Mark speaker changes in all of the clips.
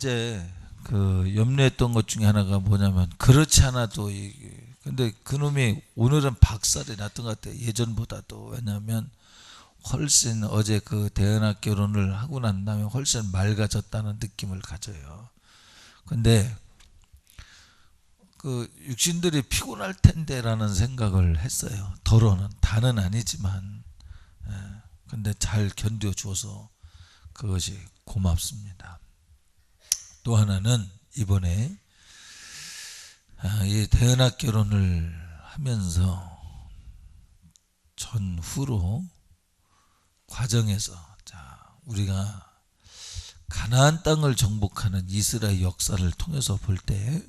Speaker 1: 어제 그 염려했던 것 중에 하나가 뭐냐면, 그렇지 않아도 근데 그놈이 오늘은 박살이 났던 것 같아요. 예전보다도. 왜냐하면 훨씬 어제 그 대연학 결혼을 하고 난 다음에 훨씬 맑아졌다는 느낌을 가져요. 근데 그 육신들이 피곤할 텐데라는 생각을 했어요. 더러는 다는 아니지만, 근데 잘 견뎌줘서 그것이 고맙습니다. 또 하나는 이번에 이 대연학 결혼을 하면서 전후로 과정에서, 자, 우리가 가나안 땅을 정복하는 이스라엘 역사를 통해서 볼 때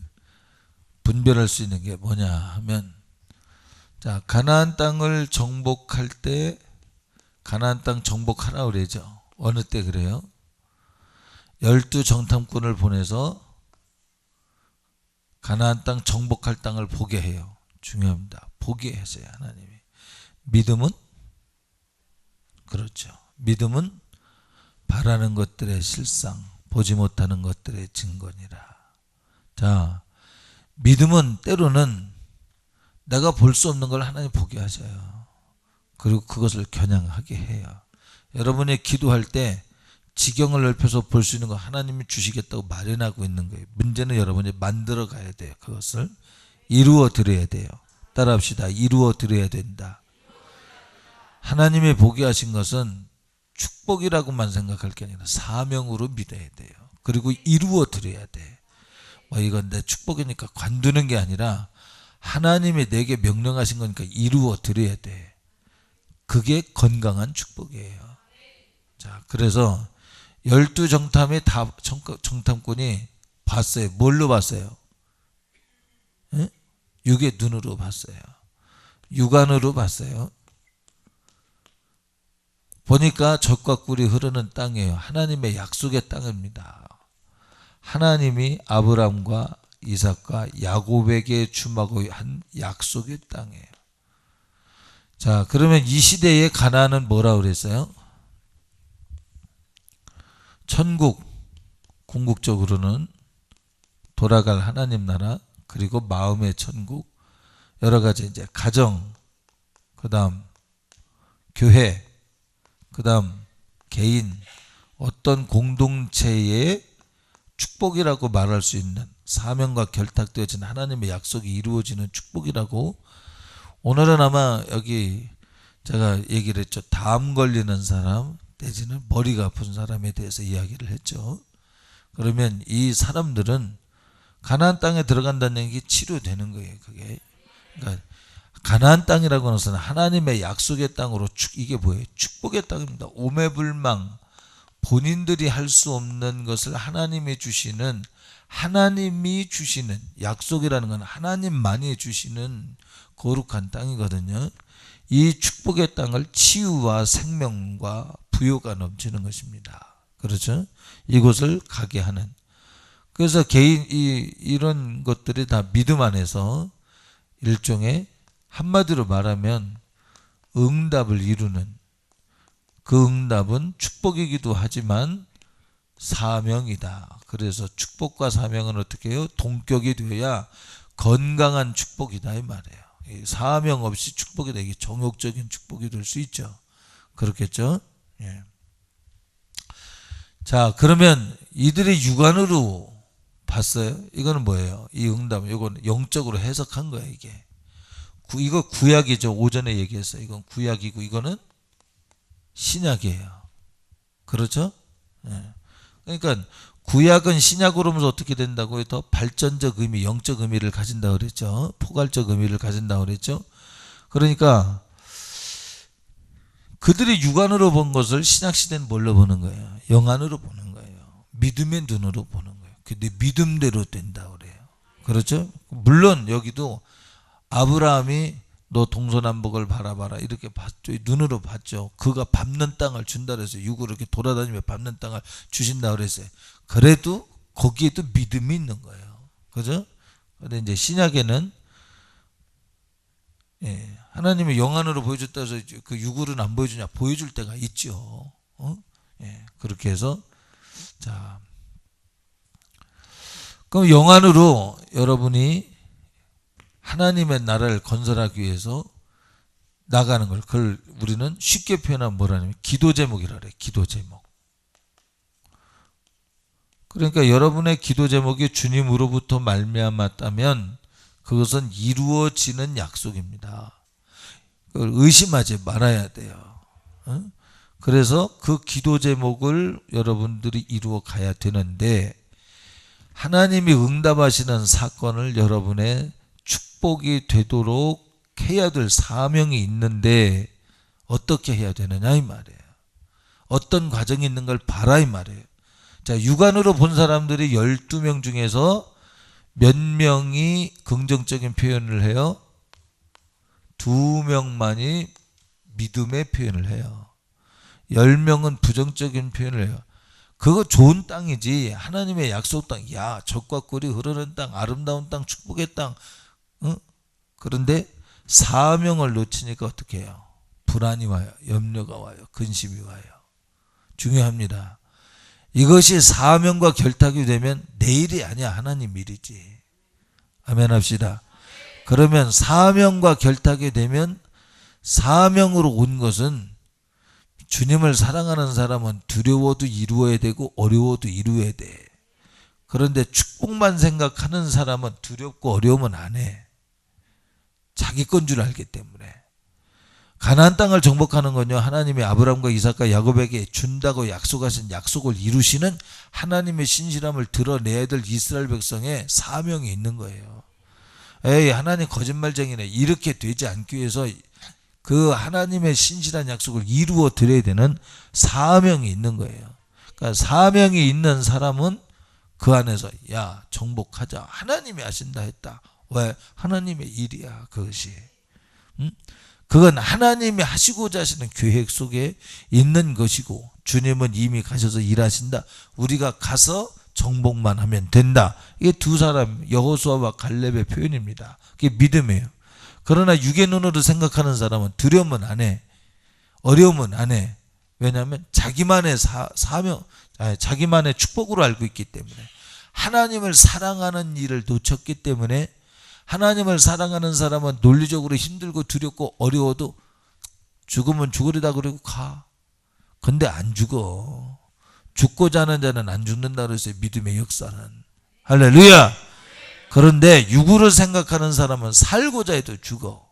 Speaker 1: 분별할 수 있는 게 뭐냐 하면, 자, 가나안 땅을 정복할 때 가나안 땅 정복하라 그러죠. 어느 때 그래요? 12 정탐꾼을 보내서 가나안 땅 정복할 땅을 보게 해요. 중요합니다. 보게 하세요, 하나님이. 믿음은? 그렇죠. 믿음은 바라는 것들의 실상, 보지 못하는 것들의 증거니라. 자, 믿음은 때로는 내가 볼 수 없는 걸 하나님 보게 하셔요. 그리고 그것을 겨냥하게 해요. 여러분이 기도할 때 지경을 넓혀서 볼 수 있는 거 하나님이 주시겠다고 마련하고 있는 거예요. 문제는 여러분이 만들어 가야 돼요. 그것을 이루어 드려야 돼요. 따라합시다. 이루어 드려야 된다. 하나님이 보게 하신 것은 축복이라고만 생각할 게 아니라 사명으로 믿어야 돼요. 그리고 이루어 드려야 돼. 이건 내 축복이니까 관두는 게 아니라 하나님이 내게 명령하신 거니까 이루어 드려야 돼. 그게 건강한 축복이에요. 자, 그래서 12 정탐이 다 정탐꾼이 봤어요. 뭘로 봤어요? 육의 눈으로 봤어요. 육안으로 봤어요. 보니까 젖과 꿀이 흐르는 땅이에요. 하나님의 약속의 땅입니다. 하나님이 아브람과 이삭과 야곱에게 주마고 한 약속의 땅이에요. 자, 그러면 이 시대의 가나안은 뭐라고 그랬어요? 천국, 궁극적으로는 돌아갈 하나님 나라, 그리고 마음의 천국, 여러 가지 이제 가정, 그 다음 교회, 그 다음 개인, 어떤 공동체의 축복이라고 말할 수 있는 사명과 결탁되어진 하나님의 약속이 이루어지는 축복이라고. 오늘은 아마 여기 제가 얘기를 했죠. 담 걸리는 사람 내지는 머리가 아픈 사람에 대해서 이야기를 했죠. 그러면 이 사람들은 가나안 땅에 들어간다는 얘기 치료되는 거예요. 그게. 그러니까 가나안 땅이라고 하는 것은 하나님의 약속의 땅으로 이게 뭐예요? 축복의 땅입니다. 오매불망, 본인들이 할 수 없는 것을 하나님이 주시는 약속이라는 건 하나님만이 주시는 거룩한 땅이거든요. 이 축복의 땅을 치유와 생명과 부요가 넘치는 것입니다. 그렇죠? 이곳을 가게 하는. 그래서 이런 것들이 다 믿음 안에서 일종의, 한마디로 말하면 응답을 이루는, 그 응답은 축복이기도 하지만 사명이다. 그래서 축복과 사명은 어떻게 해요? 동격이 되어야 건강한 축복이다 이 말이에요. 사명 없이 축복이 되기 정욕적인 축복이 될 수 있죠. 그렇겠죠? 예. 자, 그러면 이들이 육안으로 봤어요. 이거는 뭐예요? 이 응답, 이건 영적으로 해석한 거예요. 이거 구약이죠. 오전에 얘기했어요. 이건 구약이고 이거는 신약이에요. 그렇죠? 예. 그러니까 구약은 신약으로 오면서 어떻게 된다고요? 더 발전적 의미, 영적 의미를 가진다고 그랬죠. 포괄적 의미를 가진다고 그랬죠. 그러니까 그들이 육안으로 본 것을 신약시대는 뭘로 보는 거예요? 영안으로 보는 거예요. 믿음의 눈으로 보는 거예요. 근데 믿음대로 된다고 그래요. 그렇죠? 물론 여기도 아브라함이 너 동서남북을 바라봐라 이렇게 봤죠. 눈으로 봤죠. 그가 밟는 땅을 준다 그랬어요. 육으로 이렇게 돌아다니며 밟는 땅을 주신다 그랬어요. 그래도 거기에도 믿음이 있는 거예요. 그죠? 근데 이제 신약에는 하나님이 영안으로 보여줬다 해서 그 육으로는 안 보여주냐? 보여줄 때가 있죠. 그렇게 해서, 자, 그럼 영안으로 여러분이 하나님의 나라를 건설하기 위해서 나가는 걸, 그걸 우리는 쉽게 표현하면 뭐라냐면 기도 제목이라 그래. 기도 제목. 그러니까 여러분의 기도 제목이 주님으로부터 말미암았다면 그것은 이루어지는 약속입니다. 그걸 의심하지 말아야 돼요. 그래서 그 기도 제목을 여러분들이 이루어 가야 되는데, 하나님이 응답하시는 사건을 여러분의 축복이 되도록 해야 될 사명이 있는데 어떻게 해야 되느냐 이 말이에요. 어떤 과정이 있는 걸 봐라 이 말이에요. 자, 육안으로 본 사람들이 12명 중에서 몇 명이 긍정적인 표현을 해요? 2명만이 믿음의 표현을 해요. 10명은 부정적인 표현을 해요. 그거 좋은 땅이지, 하나님의 약속 땅, 야 젖과 꿀이 흐르는 땅, 아름다운 땅, 축복의 땅. 그런데 사명을 놓치니까 어떻게 해요? 불안이 와요. 염려가 와요. 근심이 와요. 중요합니다. 이것이 사명과 결탁이 되면 내 일이 아니야, 하나님 일이지. 아멘 합시다. 그러면 사명과 결탁이 되면, 사명으로 온 것은 주님을 사랑하는 사람은 두려워도 이루어야 되고 어려워도 이루어야 돼. 그런데 축복만 생각하는 사람은 두렵고 어려우면 안 해. 자기 건 줄 알기 때문에. 가나안 땅을 정복하는 건요, 하나님이 아브라함과 이삭과 야곱에게 준다고 약속하신 약속을 이루시는 하나님의 신실함을 드러내야 될 이스라엘 백성의 사명이 있는 거예요. 에이, 하나님 거짓말쟁이네, 이렇게 되지 않기 위해서 그 하나님의 신실한 약속을 이루어 드려야 되는 사명이 있는 거예요. 그러니까 사명이 있는 사람은 그 안에서 야 정복하자, 하나님이 하신다 했다. 왜? 하나님의 일이야 그것이. 그건 하나님이 하시고자 하시는 계획 속에 있는 것이고, 주님은 이미 가셔서 일하신다, 우리가 가서 정복만 하면 된다. 이게 두 사람, 여호수아와 갈렙의 표현입니다. 그게 믿음이에요. 그러나 육의 눈으로 생각하는 사람은 두려우면 안 해, 어려우면 안 해. 왜냐하면 자기만의 사명, 자기만의 축복으로 알고 있기 때문에, 하나님을 사랑하는 일을 놓쳤기 때문에. 하나님을 사랑하는 사람은 논리적으로 힘들고 두렵고 어려워도 죽으면 죽으리다 그러고 가. 근데 안 죽어. 죽고자 하는 자는 안 죽는다 그랬어요, 믿음의 역사는. 할렐루야. 그런데 육으로 생각하는 사람은 살고자 해도 죽어.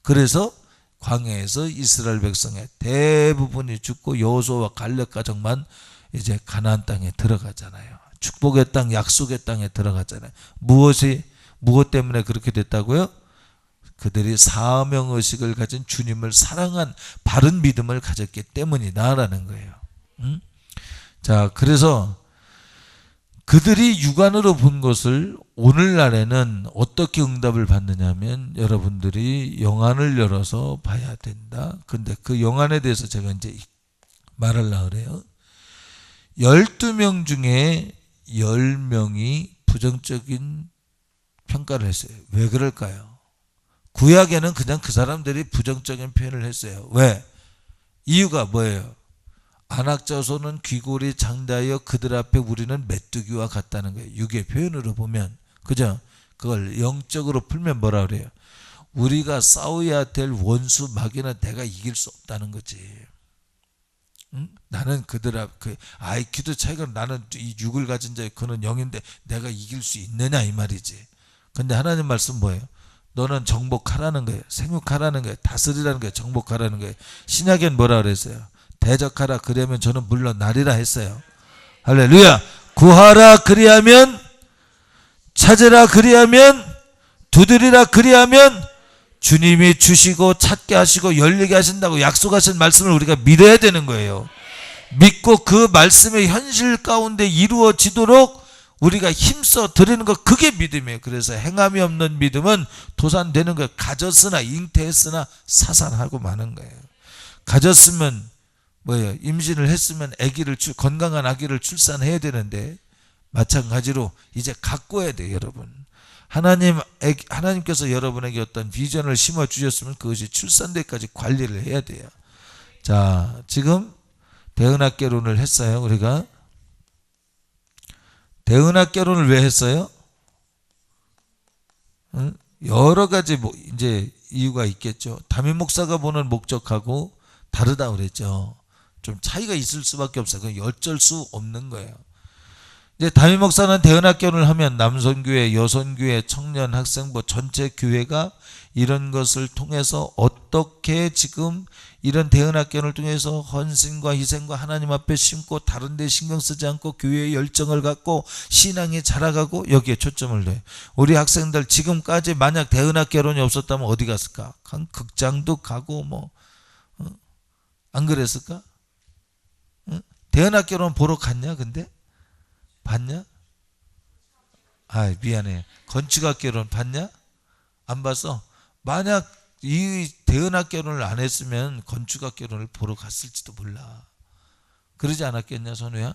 Speaker 1: 그래서 광야에서 이스라엘 백성의 대부분이 죽고 여호수아와 갈렙 가족만 이제 가나안 땅에 들어가잖아요. 축복의 땅, 약속의 땅에 들어가잖아요. 무엇 때문에 그렇게 됐다고요? 그들이 사명의식을 가진 주님을 사랑한 바른 믿음을 가졌기 때문이다라는 거예요. 자, 그래서 그들이 육안으로 본 것을 오늘날에는 어떻게 응답을 받느냐면, 여러분들이 영안을 열어서 봐야 된다. 근데 그 영안에 대해서 제가 이제 말하려고 그래요. 12명 중에 10명이 부정적인 평가를 했어요. 왜 그럴까요? 구약에는 그냥 그 사람들이 부정적인 표현을 했어요. 왜? 이유가 뭐예요? 안악자손은 귀골이 장대하여 그들 앞에 우리는 메뚜기와 같다는 거예요. 육의 표현으로 보면. 그죠? 그걸 영적으로 풀면 뭐라 그래요? 우리가 싸워야 될 원수 마귀는 내가 이길 수 없다는 거지. 나는 그들 앞, IQ도 차이가, 나는 이 육을 가진 자의 그는 영인데 내가 이길 수 있느냐 이 말이지. 근데 하나님 말씀 뭐예요? 너는 정복하라는 거예요. 생육하라는 거예요. 다스리라는 거예요. 정복하라는 거예요. 신약엔 뭐라 그랬어요? 대적하라 그리하면 저는 물러나리라 했어요. 할렐루야. 구하라 그리하면, 찾으라 그리하면, 두드리라 그리하면 주님이 주시고 찾게 하시고 열리게 하신다고 약속하신 말씀을 우리가 믿어야 되는 거예요. 믿고 그 말씀의 현실 가운데 이루어지도록 우리가 힘써 드리는 것, 그게 믿음이에요. 그래서 행함이 없는 믿음은 도산되는 거예요. 가졌으나, 잉태했으나 사산하고 마는 거예요. 가졌으면 뭐예요? 임신을 했으면 건강한 아기를 출산해야 되는데, 마찬가지로 이제 가꿔야 돼요, 여러분. 하나님께서 여러분에게 어떤 비전을 심어 주셨으면 그것이 출산되기까지 관리를 해야 돼요. 자, 지금 대은학개론을 했어요, 우리가. 대은학 결혼을 왜 했어요? 응? 여러 가지 이제 이유가 있겠죠. 담임 목사가 보는 목적하고 다르다 그랬죠. 좀 차이가 있을 수밖에 없어요. 그건 어쩔 수 없는 거예요. 이제 담임 목사는 대은학 결혼을 하면 남선교회, 여선교회, 청년, 학생부 전체 교회가 이런 것을 통해서 어떻게 지금 이런 대은학 결혼을 통해서 헌신과 희생과 하나님 앞에 심고 다른 데 신경 쓰지 않고 교회의 열정을 갖고 신앙이 자라가고 여기에 초점을 둬요. 우리 학생들 지금까지 만약 대은학 결혼이 없었다면 어디 갔을까? 극장도 가고 안 그랬을까? 대은학 결혼 보러 갔냐 근데? 봤냐? 아 미안해. 건축학 결혼 봤냐? 안 봤어? 만약 이 대은학 결혼을 안 했으면 건축학 결혼을 보러 갔을지도 몰라. 그러지 않았겠냐 선우야?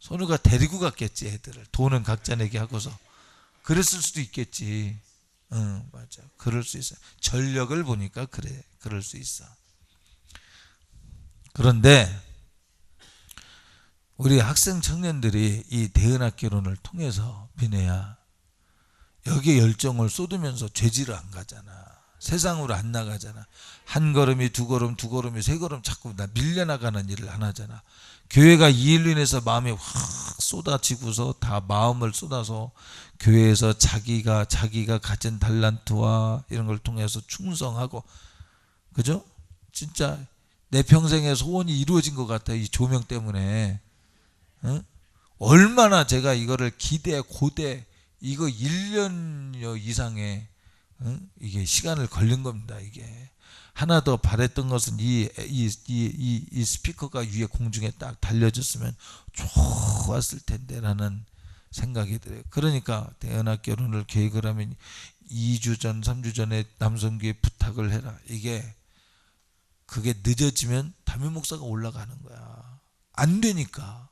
Speaker 1: 선우가 데리고 갔겠지 애들을. 돈은 각자 내게 하고서. 그랬을 수도 있겠지. 응 맞아. 그럴 수 있어. 전력을 보니까 그래. 그럴 수 있어. 그런데 우리 학생 청년들이 이 대은학 결혼을 통해서 비네야 여기에 열정을 쏟으면서 죄지를 안 가잖아. 세상으로 안 나가잖아. 한 걸음이 두 걸음, 두 걸음이 세 걸음 자꾸 나 밀려나가는 일을 안 하잖아. 교회가 이 일로 인해서 마음이 확 쏟아지고서 다 마음을 쏟아서 교회에서 자기가 가진 달란트와 이런 걸 통해서 충성하고 그죠? 진짜 내 평생의 소원이 이루어진 것 같아. 이 조명 때문에. 응? 얼마나 제가 이거를 고대 이거 1년여 이상의 이게 시간을 걸린 겁니다. 이게 하나 더 바랬던 것은 이 스피커가 위에 공중에 딱 달려졌으면 좋았을 텐데라는 생각이 들어요. 그러니까 대은학 결혼을 계획을 하면 2주 전, 3주 전에 남성교회 부탁을 해라. 그게 늦어지면 담임 목사가 올라가는 거야. 안 되니까.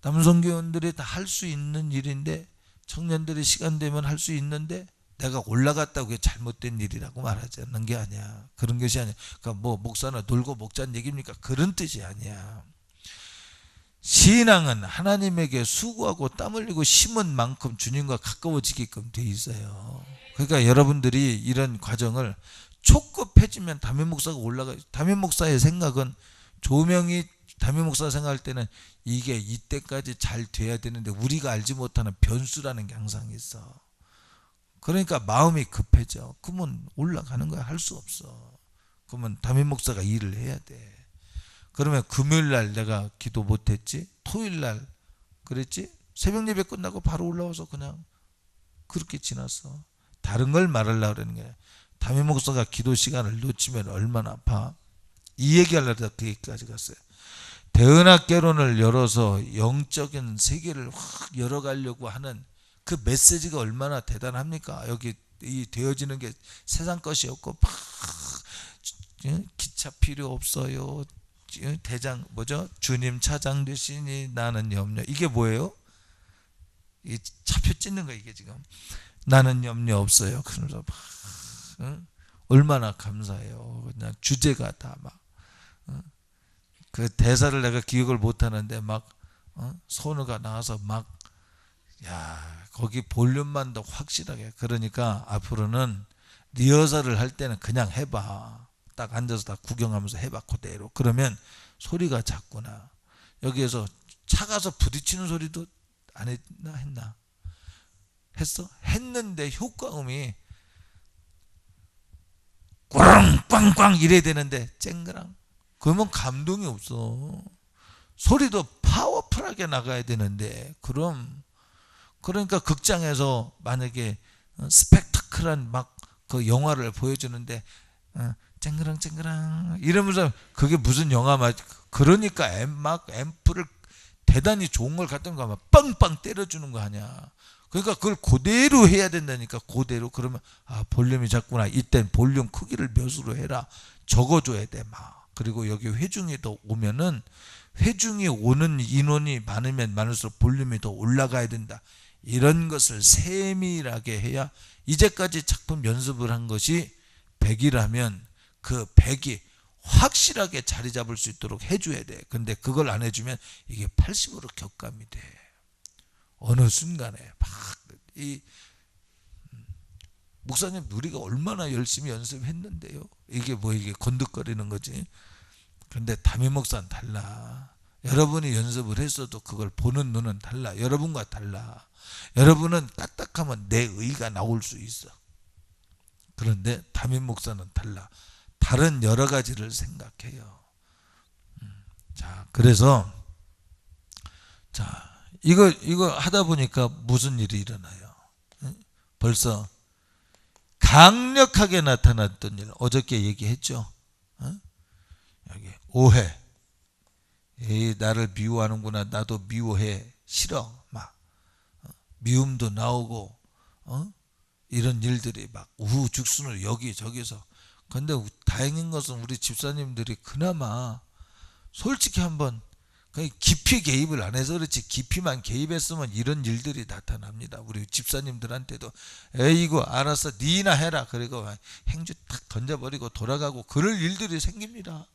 Speaker 1: 남성교원들이 다 할 수 있는 일인데 청년들이 시간 되면 할 수 있는데 내가 올라갔다고 그게 잘못된 일이라고 말하지 않는 게 아니야. 그런 것이 아니야. 그러니까 목사나 놀고 먹자는 얘기입니까? 그런 뜻이 아니야. 신앙은 하나님에게 수고하고 땀 흘리고 심은 만큼 주님과 가까워지게끔 돼 있어요. 그러니까 여러분들이 이런 과정을 촉급해지면 담임 목사가 올라가요. 담임 목사의 생각은 조명이 담임 목사 생각할 때는 이게 이때까지 잘 돼야 되는데 우리가 알지 못하는 변수라는 게 항상 있어. 그러니까 마음이 급해져. 그러면 올라가는 거야. 할 수 없어. 그러면 담임 목사가 일을 해야 돼. 그러면 금요일 날 내가 기도 못했지? 토요일 날 그랬지? 새벽 예배 끝나고 바로 올라와서 그냥 그렇게 지났어. 다른 걸 말하려고 그러는 거야. 담임 목사가 기도 시간을 놓치면 얼마나 아파. 이 얘기하려다 그 얘기까지 갔어요. 대은학 결혼을 열어서 영적인 세계를 확 열어가려고 하는 그 메시지가 얼마나 대단합니까? 여기 이 되어지는 게 세상 것이 없고 막 기차 필요 없어요. 대장 주님 차장 되시니 나는 염려. 이게 뭐예요? 이 차표 찍는 거 이게 지금 나는 염려 없어요. 그러면서 막 얼마나 감사해요. 그냥 주제가 다 막 그 대사를 내가 기억을 못 하는데 막 선우가 나와서 막 거기 볼륨만 더 확실하게. 그러니까 앞으로는 리허설을 할 때는 그냥 해봐. 딱 앉아서 다 구경하면서 해봐. 그대로. 그러면 소리가 작구나. 여기에서 차 가서 부딪히는 소리도 안 했나? 했어? 했는데 효과음이 꽝꽝꽝 이래야 되는데 쨍그랑. 그러면 감동이 없어. 소리도 파워풀하게 나가야 되는데 그러니까 극장에서 만약에 스펙타클한 막 그 영화를 보여주는데 쨍그랑 쨍그랑 이러면서 그게 무슨 영화 맞? 그러니까 앰프를 대단히 좋은 걸 갖다 놓고 막 빵빵 때려주는 거 아니야. 그러니까 그걸 그대로 해야 된다니까. 그대로. 그러면 볼륨이 작구나. 이땐 볼륨 크기를 몇으로 해라. 적어줘야 돼 막. 그리고 여기 회중이 더 오면은 회중이 오는 인원이 많으면 많을수록 볼륨이 더 올라가야 된다. 이런 것을 세밀하게 해야 이제까지 작품 연습을 한 것이 100이라면 그 100이 확실하게 자리 잡을 수 있도록 해줘야 돼. 근데 그걸 안 해주면 이게 80으로 격감이 돼. 어느 순간에 이 목사님 우리가 얼마나 열심히 연습했는데요. 이게 건득거리는 거지. 근데 담임 목사는 달라. 여러분이 연습을 했어도 그걸 보는 눈은 달라. 여러분과 달라. 여러분은 까딱하면 내 의가 나올 수 있어. 그런데 담임 목사는 달라. 다른 여러 가지를 생각해요. 자, 그래서 이거 하다 보니까 무슨 일이 일어나요? 벌써 강력하게 나타났던 일, 어저께 얘기했죠. 여기 오해. 에이, 나를 미워하는구나. 나도 미워해. 싫어. 막 미움도 나오고 이런 일들이 막 우후죽순을 여기저기서. 근데 다행인 것은 우리 집사님들이 그나마 솔직히 한번 깊이 개입을 안 해서 그렇지, 깊이만 개입했으면 이런 일들이 나타납니다. 우리 집사님들한테도 에이구 알았어 니나 해라 그리고 행주 탁 던져버리고 돌아가고 그럴 일들이 생깁니다.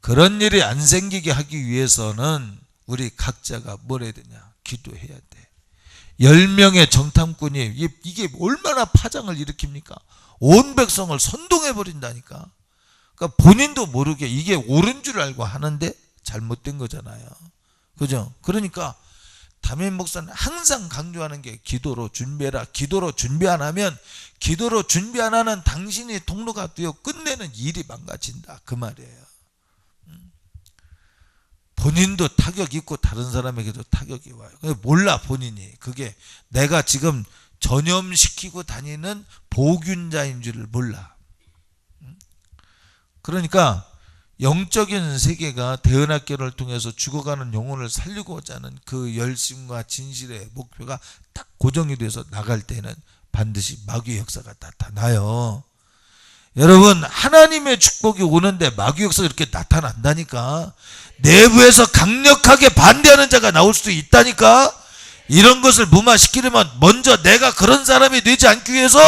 Speaker 1: 그런 일이 안 생기게 하기 위해서는 우리 각자가 뭘 해야 되냐? 기도해야 돼. 10명의 정탐꾼이 이게 얼마나 파장을 일으킵니까? 온 백성을 선동해버린다니까. 그러니까 본인도 모르게 이게 옳은 줄 알고 하는데 잘못된 거잖아요. 그죠? 그러니까 담임 목사는 항상 강조하는 게 기도로 준비해라. 기도로 준비 안 하면, 기도로 준비 안 하는 당신이 통로가 되어 끝내는 일이 망가진다. 그 말이에요. 본인도 타격 있고 다른 사람에게도 타격이 와요. 몰라 본인이. 그게 내가 지금 전염시키고 다니는 보균자인 줄을 몰라. 그러니까 영적인 세계가 대은학교를 통해서 죽어가는 영혼을 살리고자 하는 그 열심과 진실의 목표가 딱 고정이 돼서 나갈 때는 반드시 마귀의 역사가 나타나요. 여러분, 하나님의 축복이 오는데 마귀의 역사가 이렇게 나타난다니까. 내부에서 강력하게 반대하는 자가 나올 수도 있다니까. 이런 것을 무마시키려면 먼저 내가 그런 사람이 되지 않기 위해서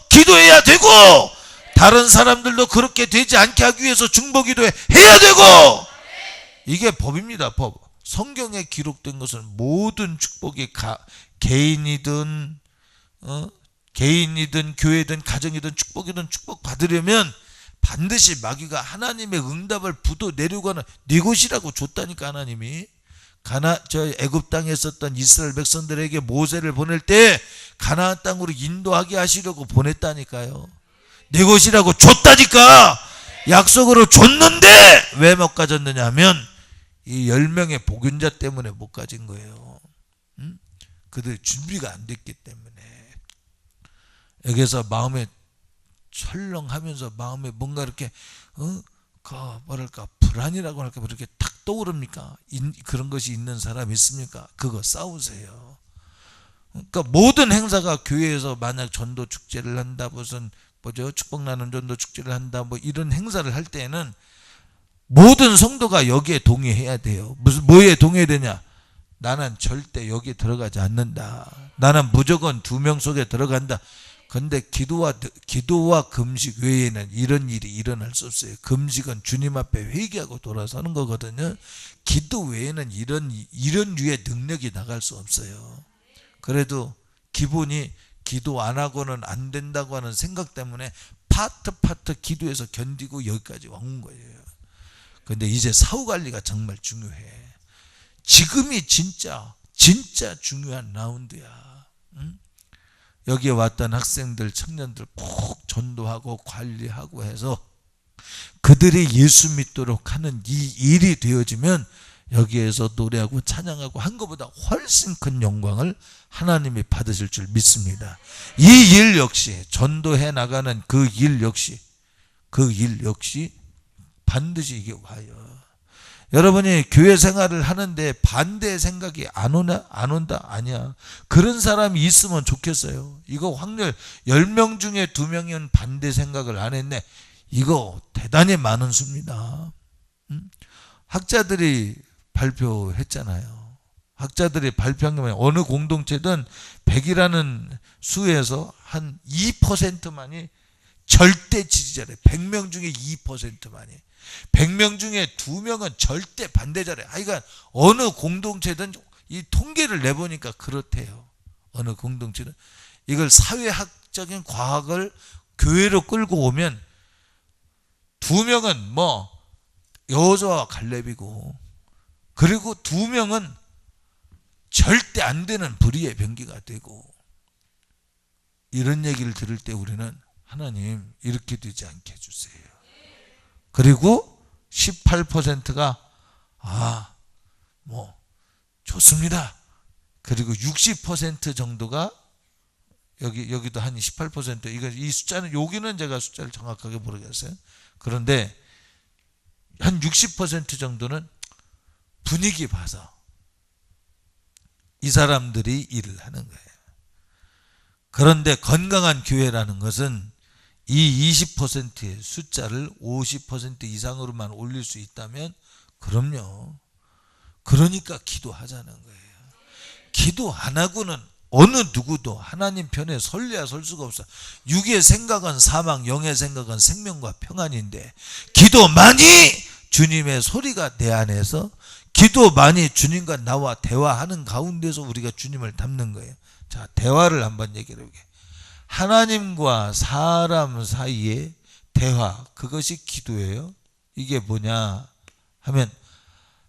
Speaker 1: 기도해야 되고, 다른 사람들도 그렇게 되지 않게 하기 위해서 중보기도 해야 되고. 이게 법입니다. 법. 성경에 기록된 것은 모든 축복이 개인이든 교회든 가정이든 축복이든 축복 받으려면 반드시 마귀가 하나님의 응답을 내려고 하는 네 곳이라고 줬다니까. 하나님이 애굽 땅에 있었던 이스라엘 백성들에게 모세를 보낼 때 가나안 땅으로 인도하게 하시려고 보냈다니까요. 네 곳이라고 줬다니까. 약속으로 줬는데 왜 못 가졌느냐 하면 이 10명의 복균자 때문에 못 가진 거예요. 그들 준비가 안 됐기 때문에. 여기서 마음에 철렁하면서 마음에 뭔가 이렇게 불안이라고 할까, 이렇게 탁 떠오릅니까? 그런 것이 있는 사람 있습니까? 그거 싸우세요. 그러니까 모든 행사가 교회에서 만약 전도 축제를 한다, 무슨 축복 나눔 전도 축제를 한다, 이런 행사를 할 때에는 모든 성도가 여기에 동의해야 돼요. 뭐에 동의해야 되냐? 나는 절대 여기 들어가지 않는다. 나는 무조건 2명 속에 들어간다. 근데 기도와 금식 외에는 이런 일이 일어날 수 없어요. 금식은 주님 앞에 회개하고 돌아서는 거거든요. 기도 외에는 이런 류의 능력이 나갈 수 없어요. 그래도 기본이 기도 안 하고는 안 된다고 하는 생각 때문에 파트 기도해서 견디고 여기까지 온 거예요. 근데 이제 사후 관리가 정말 중요해. 지금이 진짜 중요한 라운드야. 응? 여기에 왔던 학생들, 청년들 꼭 전도하고 관리하고 해서 그들이 예수 믿도록 하는 이 일이 되어지면 여기에서 노래하고 찬양하고 한 것보다 훨씬 큰 영광을 하나님이 받으실 줄 믿습니다. 이 일 역시, 전도해 나가는 그 일 역시 반드시 이게 와요. 여러분이 교회 생활을 하는데 반대 생각이 안 온다? 아니야. 그런 사람이 있으면 좋겠어요. 이거 확률 10명 중에 2명은 반대 생각을 안 했네. 이거 대단히 많은 수입니다. 학자들이 발표했잖아요. 학자들이 발표한 게 어느 공동체든 100이라는 수에서 한 2%만이 절대 지지자래. 100명 중에 2%만이. 100명 중에 2명은 절대 반대자래. 하여간 어느 공동체든 이 통계를 내보니까 그렇대요. 어느 공동체는 이걸 사회학적인 과학을 교회로 끌고 오면 2명은 뭐 여호수아와 갈렙이고, 그리고 2명은 절대 안 되는 불의의 병기가 되고, 이런 얘기를 들을 때 우리는 하나님 이렇게 되지 않게 해주세요. 그리고 18%가 뭐 좋습니다. 그리고 60% 정도가 여기도 한 18%, 이 숫자는, 여기는 제가 숫자를 정확하게 모르겠어요. 그런데 한 60% 정도는 분위기 봐서 이 사람들이 일을 하는 거예요. 그런데 건강한 교회라는 것은 이 20%의 숫자를 50% 이상으로만 올릴 수 있다면, 그럼요. 그러니까 기도하자는 거예요. 기도 안 하고는 어느 누구도 하나님 편에 설래야 설 수가 없어. 육의 생각은 사망, 영의 생각은 생명과 평안인데, 기도 많이 주님의 소리가 내 안에서, 기도 많이 주님과 나와 대화하는 가운데서 우리가 주님을 닮는 거예요. 자, 대화를 한번 얘기를 해볼게요. 하나님과 사람 사이의 대화, 그것이 기도예요. 이게 뭐냐 하면,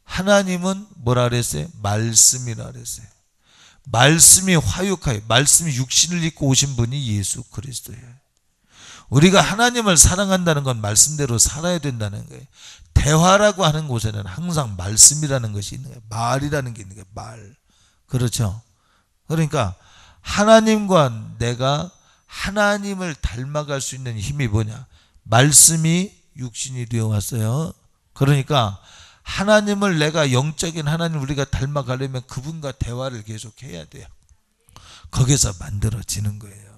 Speaker 1: 하나님은 뭐라 그랬어요? 말씀이라 그랬어요. 말씀이 화육하여, 말씀이 육신을 입고 오신 분이 예수 그리스도예요. 우리가 하나님을 사랑한다는 건 말씀대로 살아야 된다는 거예요. 대화라고 하는 곳에는 항상 말씀이라는 것이 있는 거예요. 말이라는 게 있는 거예요. 말. 그렇죠? 그러니까 하나님과 내가 하나님을 닮아갈 수 있는 힘이 뭐냐? 말씀이 육신이 되어 왔어요. 그러니까 하나님을, 내가 영적인 하나님 우리가 닮아가려면 그분과 대화를 계속 해야 돼요. 거기서 만들어지는 거예요.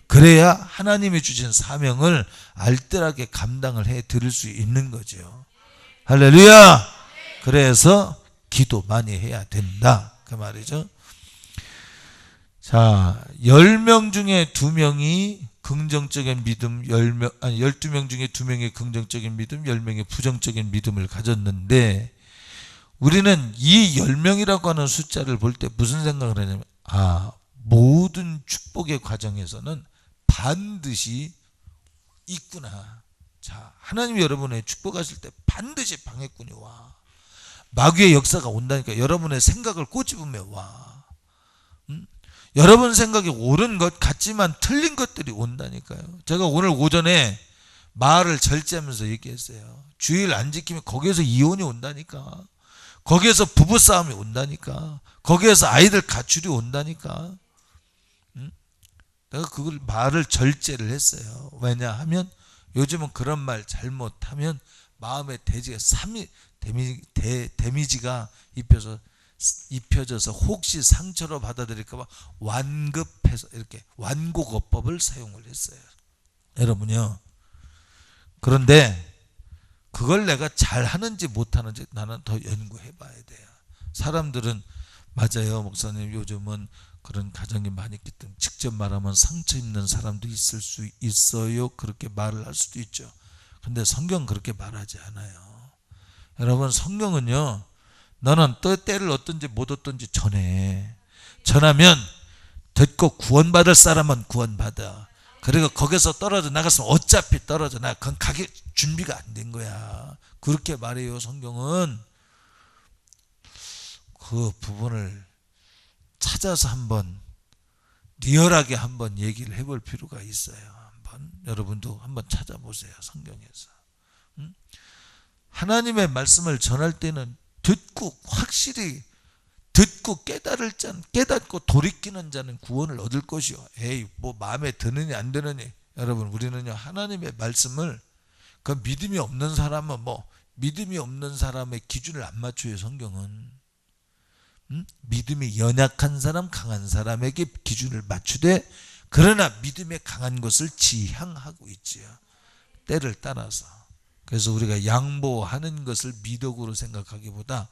Speaker 1: 그래야 하나님이 주신 사명을 알뜰하게 감당을 해 드릴 수 있는 거죠. 할렐루야. 그래서 기도 많이 해야 된다, 그 말이죠. 자, 10명 중에 2명이 긍정적인 믿음, 12명 중에 2명이 긍정적인 믿음, 10명이 부정적인 믿음을 가졌는데, 우리는 이 10명이라고 하는 숫자를 볼 때 무슨 생각을 하냐면, 모든 축복의 과정에서는 반드시 있구나. 자, 하나님이 여러분의 축복하실 때 반드시 방해꾼이 와. 마귀의 역사가 온다니까. 여러분의 생각을 꼬집으며 와. 여러분 생각이 옳은 것 같지만 틀린 것들이 온다니까요. 제가 오늘 오전에 말을 절제하면서 얘기했어요. 주의를 안 지키면 거기에서 이혼이 온다니까. 거기에서 부부싸움이 온다니까. 거기에서 아이들 가출이 온다니까. 내가 그걸 말을 절제를 했어요. 왜냐하면 요즘은 그런 말 잘못하면 마음의 데미지가 입혀져서 혹시 상처로 받아들일까봐 완급해서 이렇게 완고거법을 사용을 했어요. 여러분요. 그런데 그걸 내가 잘하는지 못하는지 나는 더 연구해 봐야 돼요. 사람들은 맞아요, 목사님, 요즘은 그런 가정이 많이 있기 때문에 직접 말하면 상처 입는 사람도 있을 수 있어요. 그렇게 말을 할 수도 있죠. 근데 성경은 그렇게 말하지 않아요. 여러분, 성경은요, 너는 또 때를 얻든지 못 얻든지 전하면 듣고 구원받을 사람은 구원받아. 그리고 거기서 떨어져 나갔으면 어차피 떨어져 나. 그건 가게 준비가 안 된 거야. 그렇게 말해요, 성경은. 그 부분을 찾아서 한번 리얼하게 한번 얘기를 해볼 필요가 있어요. 한번 여러분도 한번 찾아보세요, 성경에서. 하나님의 말씀을 전할 때는 듣고 확실히 듣고 깨닫고 돌이키는 자는 구원을 얻을 것이요. 에이, 뭐 마음에 드느냐 안 드느냐. 여러분, 우리는요, 하나님의 말씀을, 그 믿음이 없는 사람은 믿음이 없는 사람의 기준을 안 맞춰요, 성경은. 믿음이 연약한 사람, 강한 사람에게 기준을 맞추되, 그러나 믿음에 강한 것을 지향하고 있지요, 때를 따라서. 그래서 우리가 양보하는 것을 미덕으로 생각하기보다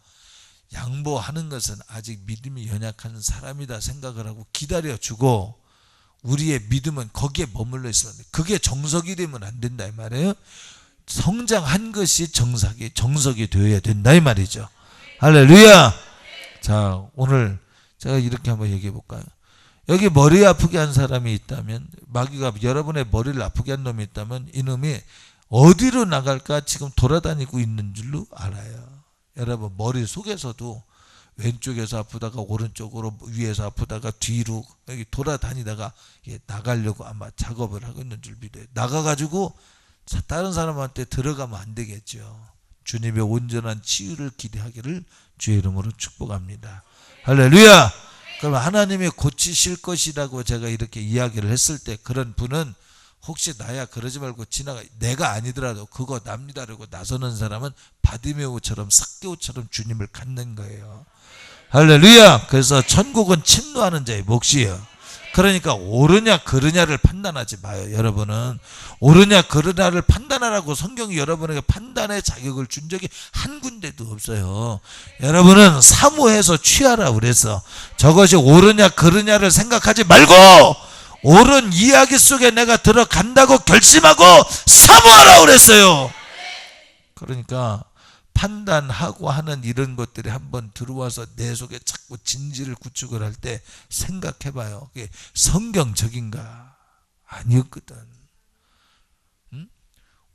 Speaker 1: 양보하는 것은 아직 믿음이 연약한 사람이다 생각을 하고 기다려주고, 우리의 믿음은 거기에 머물러 있어야 돼. 그게 정석이 되면 안 된다 이 말이에요. 성장한 것이 정석이 되어야 된다 이 말이죠. 할렐루야. 자, 오늘 제가 이렇게 한번 얘기해 볼까요? 여기 머리 아프게 한 사람이 있다면, 마귀가 여러분의 머리를 아프게 한 놈이 있다면 이놈이 어디로 나갈까 지금 돌아다니고 있는 줄로 알아요. 여러분 머리 속에서도 왼쪽에서 아프다가 오른쪽으로, 위에서 아프다가 뒤로 여기 돌아다니다가 나가려고 아마 작업을 하고 있는 줄 믿어요. 나가가지고 다른 사람한테 들어가면 안 되겠죠. 주님의 온전한 치유를 기대하기를 주의 이름으로 축복합니다. 할렐루야. 그럼 하나님이 고치실 것이라고 제가 이렇게 이야기를 했을 때 그런 분은 혹시 나야 그러지 말고 지나가, 내가 아니더라도 그거 납니다 라고 나서는 사람은 바디메오처럼 삭개오처럼 주님을 갖는 거예요. 할렐루야. 그래서 천국은 침노하는 자의 몫이에요. 그러니까 옳으냐 그르냐를 판단하지 마요. 여러분은 옳으냐 그르냐를 판단하라고 성경이 여러분에게 판단의 자격을 준 적이 한 군데도 없어요. 여러분은 사모해서 취하라 그래서 저것이 옳으냐 그르냐를 생각하지 말고 옳은 이야기 속에 내가 들어간다고 결심하고 사모하라 그랬어요. 그러니까 판단하고 하는 이런 것들이 한번 들어와서 내 속에 자꾸 진지를 구축을 할 때 생각해봐요. 그게 성경적인가? 아니었거든.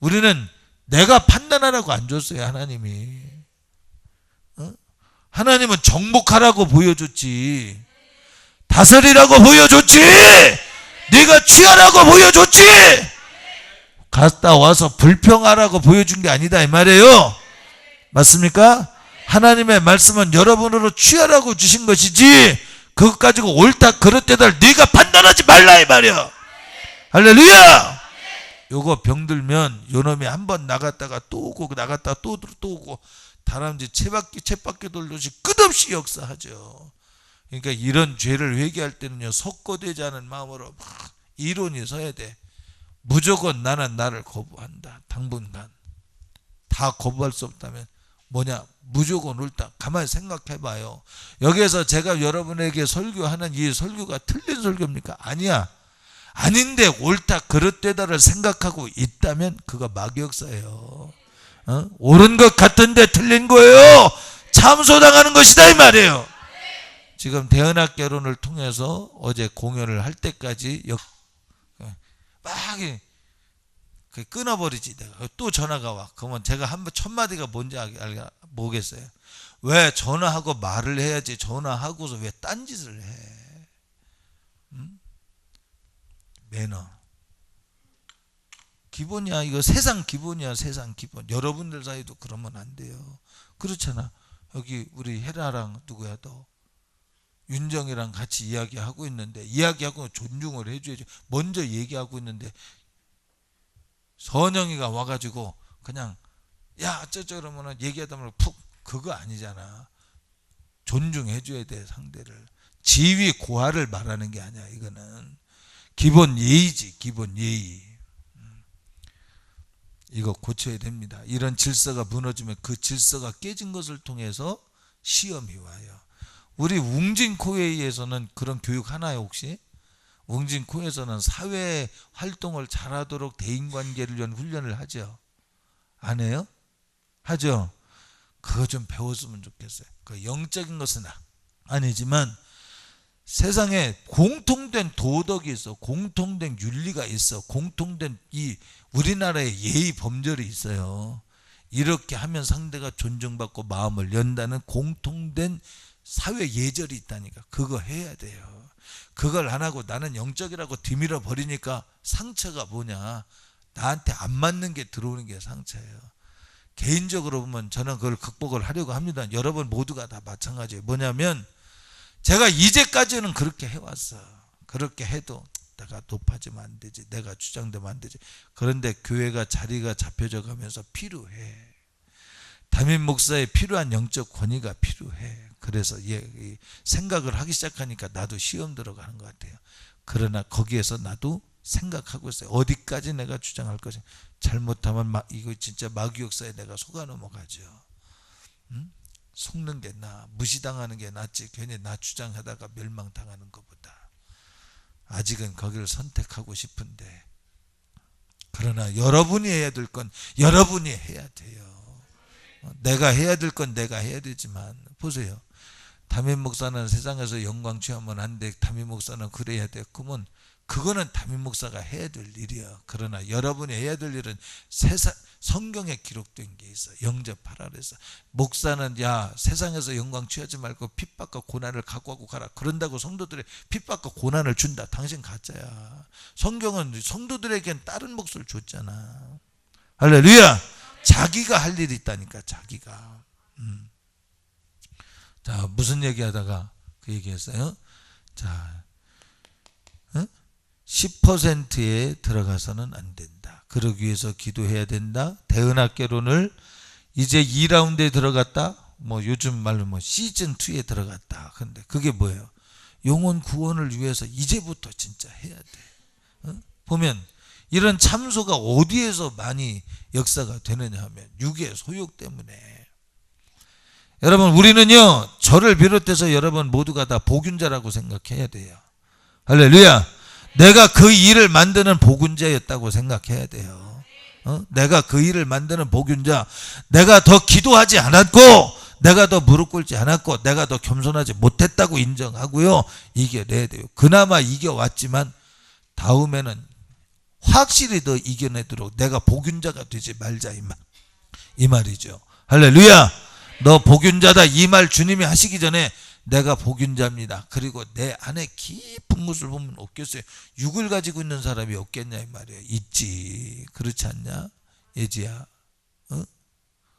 Speaker 1: 우리는 내가 판단하라고 안 줬어요. 하나님이. 하나님은 정복하라고 보여줬지, 다스리라고 보여줬지, 네가 취하라고 보여줬지, 갔다 와서 불평하라고 보여준 게 아니다 이 말이에요. 맞습니까? 하나님의 말씀은 여러분으로 취하라고 주신 것이지 그것 가지고 옳다 그릇되다 네가 판단하지 말라 이 말이야. 할렐루야. 요거 병들면 요놈이 한번 나갔다가 또 오고 나갔다가 또 오고 다람쥐 쳇바퀴 돌듯이 끝없이 역사하죠. 그러니까 이런 죄를 회개할 때는요, 속고되지 않은 마음으로 막 이론이 서야 돼. 무조건 나는 나를 거부한다. 당분간 다 거부할 수 없다면 뭐냐? 무조건 옳다. 가만히 생각해 봐요. 여기에서 제가 여러분에게 설교하는 이 설교가 틀린 설교입니까? 아니야. 아닌데 옳다 그릇되다를 생각하고 있다면 그거 마귀역사예요. 옳은 것 같은데 틀린 거예요. 참소당하는 것이다 이 말이에요. 지금 대은학 결혼을 통해서 어제 공연을 할 때까지 막 끊어버리지. 내가 또 전화가 와. 그러면 제가 한번 첫 마디가 뭔지 모르겠어요. 왜 전화하고 말을 해야지 전화하고서 왜 딴짓을 해? 매너 기본이야. 이거 세상 기본이야. 세상 기본. 여러분들 사이도 그러면 안 돼요. 그렇잖아. 여기 우리 헤라랑 누구야 또 윤정이랑 같이 이야기하고 있는데 이야기하고 존중을 해줘야지. 먼저 얘기하고 있는데 선영이가 와가지고 그냥 야 어쩌죠 그러면은 얘기하다 보면 푹, 그거 아니잖아. 존중해줘야 돼 상대를. 지위 고하를 말하는 게 아니야. 이거는 기본 예의지. 기본 예의. 이거 고쳐야 됩니다. 이런 질서가 무너지면 그 질서가 깨진 것을 통해서 시험이 와요. 우리 웅진코웨이에서는 그런 교육 하나요 혹시? 웅진코에서는 사회 활동을 잘하도록 대인관계를 위한 훈련을 하죠. 안 해요? 하죠. 그거 좀 배웠으면 좋겠어요. 그 영적인 것은 아니지만 세상에 공통된 도덕이 있어. 공통된 윤리가 있어. 공통된 이 우리나라의 예의 범절이 있어요. 이렇게 하면 상대가 존중받고 마음을 연다는 공통된 사회 예절이 있다니까. 그거 해야 돼요. 그걸 안 하고 나는 영적이라고 뒤밀어 버리니까 상처가 뭐냐? 나한테 안 맞는 게 들어오는 게 상처예요. 개인적으로 보면 저는 그걸 극복을 하려고 합니다. 여러분 모두가 다 마찬가지예요. 뭐냐면 제가 이제까지는 그렇게 해왔어. 그렇게 해도 내가 높아지면 안 되지. 내가 주장되면 안 되지. 그런데 교회가 자리가 잡혀져 가면서 필요해. 담임 목사에 필요한 영적 권위가 필요해. 그래서 생각을 하기 시작하니까 나도 시험 들어가는 것 같아요. 그러나 거기에서 나도 생각하고 있어요. 어디까지 내가 주장할 것인가. 잘못하면 이거 진짜 마귀 역사에 내가 속아 넘어가죠. 속는 게 무시당하는 게 낫지. 괜히 나 주장하다가 멸망당하는 것보다. 아직은 거기를 선택하고 싶은데, 그러나 여러분이 해야 될 건 여러분이 해야 돼요. 내가 해야 될 건 내가 해야 되지만 보세요. 담임 목사는 세상에서 영광 취하면 안 돼. 담임 목사는 그래야 돼. 그러면 그거는 담임 목사가 해야 될 일이야. 그러나 여러분이 해야 될 일은 성경에 기록된 게 있어. 영접하라 그래서. 목사는 야 세상에서 영광 취하지 말고 핍박과 고난을 각오하고 가라. 그런다고 성도들의 핍박과 고난을 준다. 당신 가짜야. 성경은 성도들에겐 다른 몫을 줬잖아. 할렐루야. 자기가 할 일이 있다니까. 자기가. 자, 무슨 얘기하다가 그 얘기했어요? 자, 10%에 들어가서는 안 된다. 그러기 위해서 기도해야 된다. 대은학개론을 이제 2라운드에 들어갔다. 뭐 요즘 말로 뭐 시즌 2에 들어갔다. 근데 그게 뭐예요? 영혼 구원을 위해서 이제부터 진짜 해야 돼. 보면 이런 참소가 어디에서 많이 역사가 되느냐 하면 육의 소욕 때문에. 여러분 우리는요 저를 비롯해서 여러분 모두가 다 복균자라고 생각해야 돼요. 할렐루야. 내가 그 일을 만드는 복균자였다고 생각해야 돼요. 내가 그 일을 만드는 복균자. 내가 더 기도하지 않았고 내가 더 무릎 꿇지 않았고 내가 더 겸손하지 못했다고 인정하고요 이겨내야 돼요. 그나마 이겨왔지만 다음에는 확실히 더 이겨내도록 내가 복균자가 되지 말자 이 말이죠. 할렐루야. 너 복균자다 이 말 주님이 하시기 전에 내가 복균자입니다. 그리고 내 안에 깊은 것을 보면 없겠어요. 육을 가지고 있는 사람이 없겠냐 이 말이에요. 있지. 그렇지 않냐 예지야?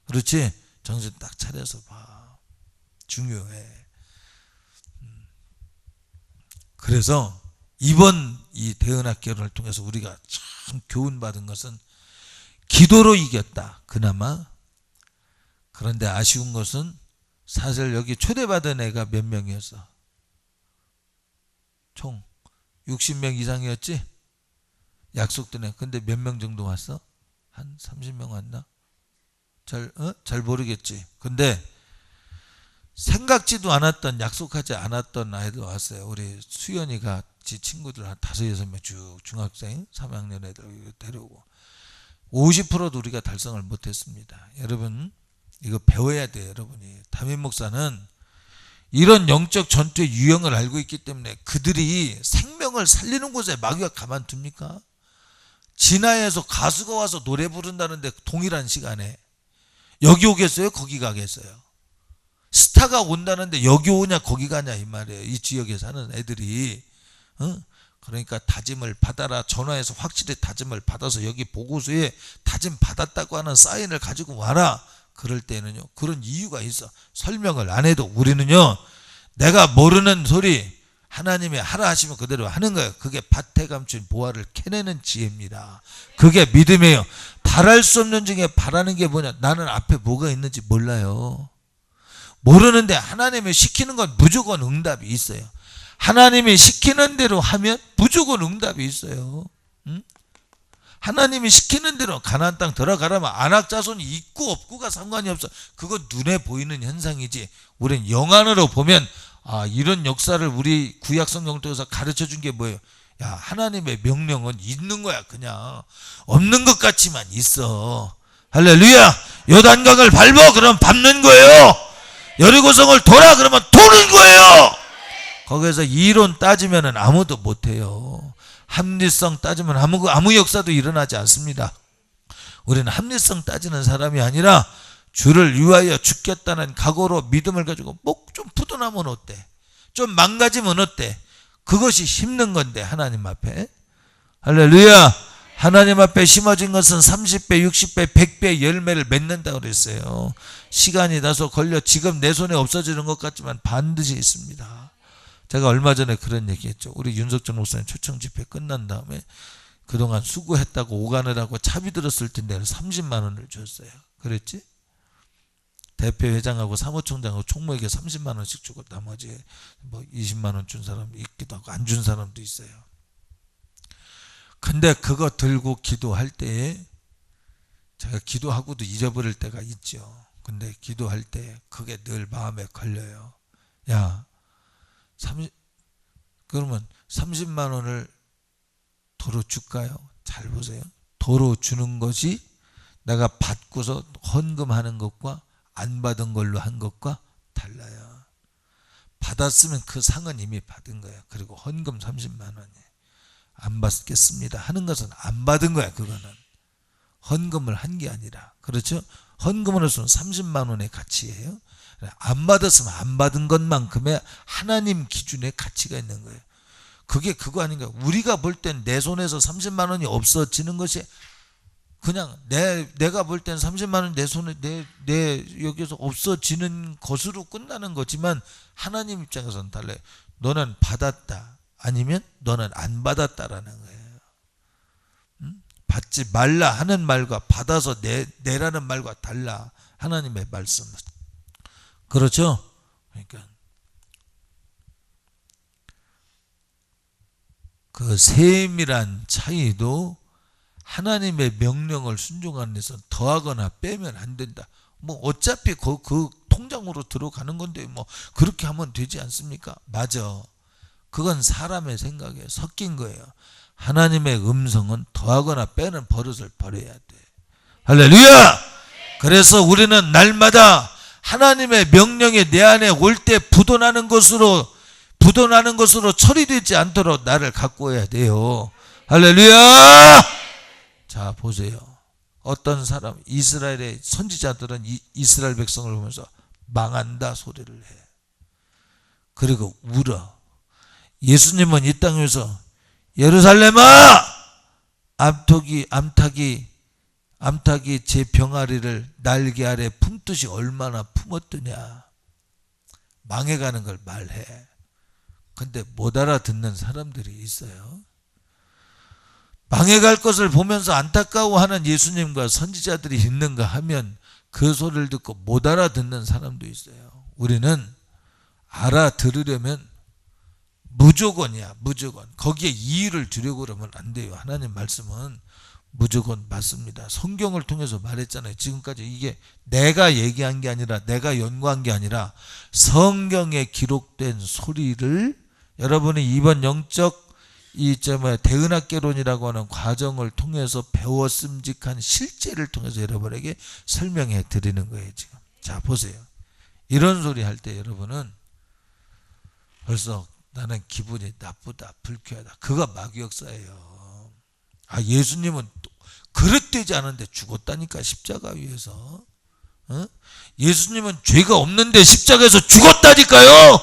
Speaker 1: 그렇지? 정신 딱 차려서 봐. 중요해. 그래서 이번 이 대은학개론을 통해서 우리가 참 교훈받은 것은 기도로 이겼다. 그나마. 그런데 아쉬운 것은 사실 여기 초대받은 애가 몇 명이었어? 총 60명 이상이었지? 약속된 애. 근데 몇 명 정도 왔어? 한 30명 왔나? 잘 모르겠지. 근데 생각지도 않았던 약속하지 않았던 아이들 왔어요. 우리 수연이가 지 친구들 한 5-6명 쭉 중학생 3학년 애들 데려오고 50%도 우리가 달성을 못했습니다. 여러분 이거 배워야 돼요. 여러분이 담임 목사는 이런 영적 전투의 유형을 알고 있기 때문에 그들이 생명을 살리는 곳에 마귀가 가만둡니까? 진화에서 가수가 와서 노래 부른다는데 동일한 시간에 여기 오겠어요? 거기 가겠어요? 스타가 온다는데 여기 오냐 거기 가냐 이 말이에요. 이 지역에 사는 애들이. 그러니까 다짐을 받아라. 전화해서 확실히 다짐을 받아서 여기 보고서에 다짐 받았다고 하는 사인을 가지고 와라. 그럴 때는요 그런 이유가 있어. 설명을 안 해도 우리는요 내가 모르는 소리 하나님이 하라 하시면 그대로 하는 거예요. 그게 밭에 감춘 보화를 캐내는 지혜입니다. 그게 믿음이에요. 바랄 수 없는 중에 바라는 게 뭐냐? 나는 앞에 뭐가 있는지 몰라요. 모르는데 하나님이 시키는 건 무조건 응답이 있어요. 하나님이 시키는 대로 하면 무조건 응답이 있어요. 하나님이 시키는 대로 가나안 땅 들어가라면 안악 자손이 있고 없고가 상관이 없어. 그건 눈에 보이는 현상이지. 우린 영안으로 보면 이런 역사를 우리 구약 성경을 통해서 가르쳐 준 게 뭐예요? 야 하나님의 명령은 있는 거야. 그냥 없는 것 같지만 있어. 할렐루야. 요단강을 밟어 그러면 밟는 거예요. 여리고성을 돌아 그러면 도는 거예요. 거기에서 이론 따지면 아무도 못해요. 합리성 따지면 아무 역사도 일어나지 않습니다. 우리는 합리성 따지는 사람이 아니라 주를 위하여 죽겠다는 각오로 믿음을 가지고 목 좀 푸드나면 어때? 좀 망가지면 어때? 그것이 힘든 건데 하나님 앞에. 할렐루야. 하나님 앞에 심어진 것은 30배, 60배, 100배 열매를 맺는다고 그랬어요. 시간이 다소 걸려 지금 내 손에 없어지는 것 같지만 반드시 있습니다. 제가 얼마 전에 그런 얘기했죠. 우리 윤석준 목사님 초청 집회 끝난 다음에 그동안 수고했다고 오가느라고 차비 들었을 텐데 30만 원을 줬어요. 그랬지? 대표 회장하고 사무총장하고 총무에게 30만 원씩 주고 나머지 뭐 20만 원 준 사람도 있기도 하고 안 준 사람도 있어요. 근데 그거 들고 기도할 때에 제가 기도하고도 잊어버릴 때가 있죠. 근데 기도할 때 그게 늘 마음에 걸려요. 야, 그러면 30만 원을 도로 줄까요? 잘 보세요. 도로 주는 것이 내가 받고서 헌금하는 것과 안 받은 걸로 한 것과 달라요. 받았으면 그 상은 이미 받은 거야. 그리고 헌금 30만 원이 안 받겠습니다 하는 것은 안 받은 거야. 그거는 헌금을 한 게 아니라, 그렇죠? 헌금으로서는 30만 원의 가치예요. 안 받았으면 안 받은 것만큼의 하나님 기준의 가치가 있는 거예요. 그게 그거 아닌가? 우리가 볼 땐 내 손에서 30만 원이 없어지는 것이, 그냥 내가 볼 땐 30만 원 내 손에 내 여기서 없어지는 것으로 끝나는 거지만, 하나님 입장에서는 달라요. 너는 받았다 아니면 너는 안 받았다라는 거예요. 받지 말라 하는 말과 받아서 내라는 말과 달라, 하나님의 말씀은. 그렇죠? 그러니까 그 세밀한 차이도 하나님의 명령을 순종하는 데서 더하거나 빼면 안 된다. 뭐 어차피 그 통장으로 들어가는 건데 뭐 그렇게 하면 되지 않습니까? 맞아. 그건 사람의 생각에 섞인 거예요. 하나님의 음성은 더하거나 빼는 버릇을 버려야 돼. 할렐루야! 그래서 우리는 날마다 하나님의 명령이 내 안에 올 때 부도나는 것으로 처리되지 않도록 나를 가꾸어야 돼요. 할렐루야! 자, 보세요. 어떤 사람, 이스라엘의 선지자들은 이스라엘 백성을 보면서 망한다 소리를 해. 그리고 울어. 예수님은 이 땅에서 예루살렘아, 암탉이 제 병아리를 날개 아래 품듯이 얼마나 품었더냐. 망해가는 걸 말해. 근데 못 알아듣는 사람들이 있어요. 망해갈 것을 보면서 안타까워하는 예수님과 선지자들이 있는가 하면 그 소리를 듣고 못 알아듣는 사람도 있어요. 우리는 알아들으려면 무조건이야, 무조건. 거기에 이의를 두려고 그러면 안 돼요. 하나님 말씀은 무조건 맞습니다. 성경을 통해서 말했잖아요. 지금까지 이게 내가 얘기한 게 아니라, 내가 연구한 게 아니라 성경에 기록된 소리를 여러분이 이번 영적 대은학개론이라고 하는 과정을 통해서 배웠음직한 실제를 통해서 여러분에게 설명해 드리는 거예요. 지금 자, 보세요. 이런 소리 할 때 여러분은 벌써 나는 기분이 나쁘다, 불쾌하다. 그거 마귀역사예요. 아, 예수님은 그릇되지 않은데 죽었다니까, 십자가 위에서. 예수님은 죄가 없는데 십자가에서 죽었다니까요.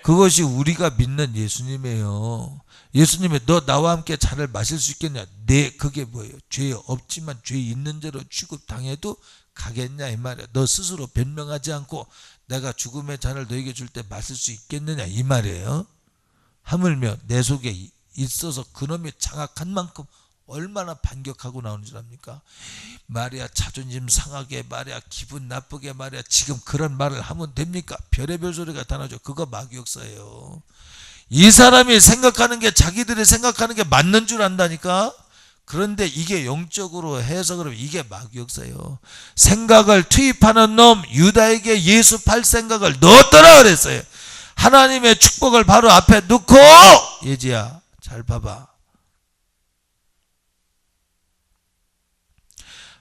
Speaker 1: 그것이 우리가 믿는 예수님이에요. 예수님이 너 나와 함께 잔을 마실 수 있겠냐? 그게 뭐예요? 죄 없지만 죄 있는 대로 취급당해도 가겠냐 이 말이야. 너 스스로 변명하지 않고 내가 죽음의 잔을 너에게 줄 때 마실 수 있겠느냐 이 말이에요. 하물며 내 속에 있어서 그놈이 장악한 만큼 얼마나 반격하고 나오는 줄 압니까? 말이야 자존심 상하게, 말이야 기분 나쁘게, 말이야 지금 그런 말을 하면 됩니까? 별의별 소리가 다 나죠. 그거 마귀역사예요. 이 사람이 생각하는 게, 자기들이 생각하는 게 맞는 줄 안다니까. 그런데 이게 영적으로 해석을 하면 이게 마귀역사예요. 생각을 투입하는 놈 유다에게 예수 팔 생각을 넣었더라 그랬어요. 하나님의 축복을 바로 앞에 놓고, 예지야 잘 봐봐.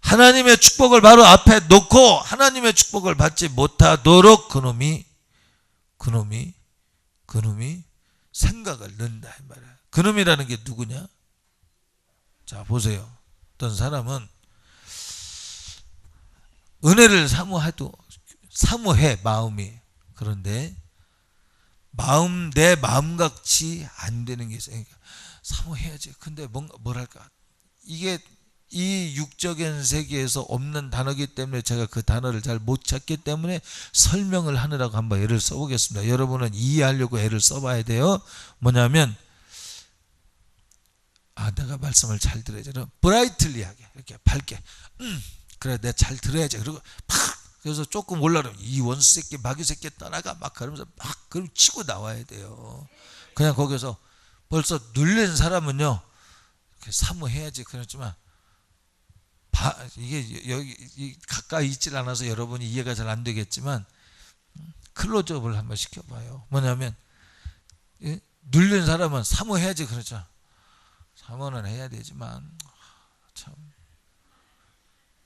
Speaker 1: 하나님의 축복을 바로 앞에 놓고 하나님의 축복을 받지 못하도록 그놈이 생각을 넣는다 이 말이야. 그놈이라는 게 누구냐? 자, 보세요. 어떤 사람은 은혜를 사모해 마음이. 그런데 내 마음같이 안 되는 게 있어요. 그러니까 사모해야지. 근데 뭐랄까, 이게 이 육적인 세계에서 없는 단어이기 때문에 제가 그 단어를 잘 못 찾기 때문에 설명을 하느라고 한번 애를 써보겠습니다. 여러분은 이해하려고 애를 써봐야 돼요. 뭐냐면, 내가 말씀을 잘 들어야지. 브라이틀리하게, 이렇게 밝게, 그래 내가 잘 들어야지. 그리고 그래서 조금 올라가면 이 원수 새끼 마귀 새끼 떠나가 막 그러면서 막 그럼 치고 나와야 돼요. 그냥 거기서 벌써 눌린 사람은요, 사모해야지. 그렇지만 이게 여기 가까이 있질 않아서 여러분이 이해가 잘 안 되겠지만 클로즈업을 한번 시켜봐요. 뭐냐면, 눌린 사람은 사모해야지. 그렇죠. 사모는 해야 되지만 참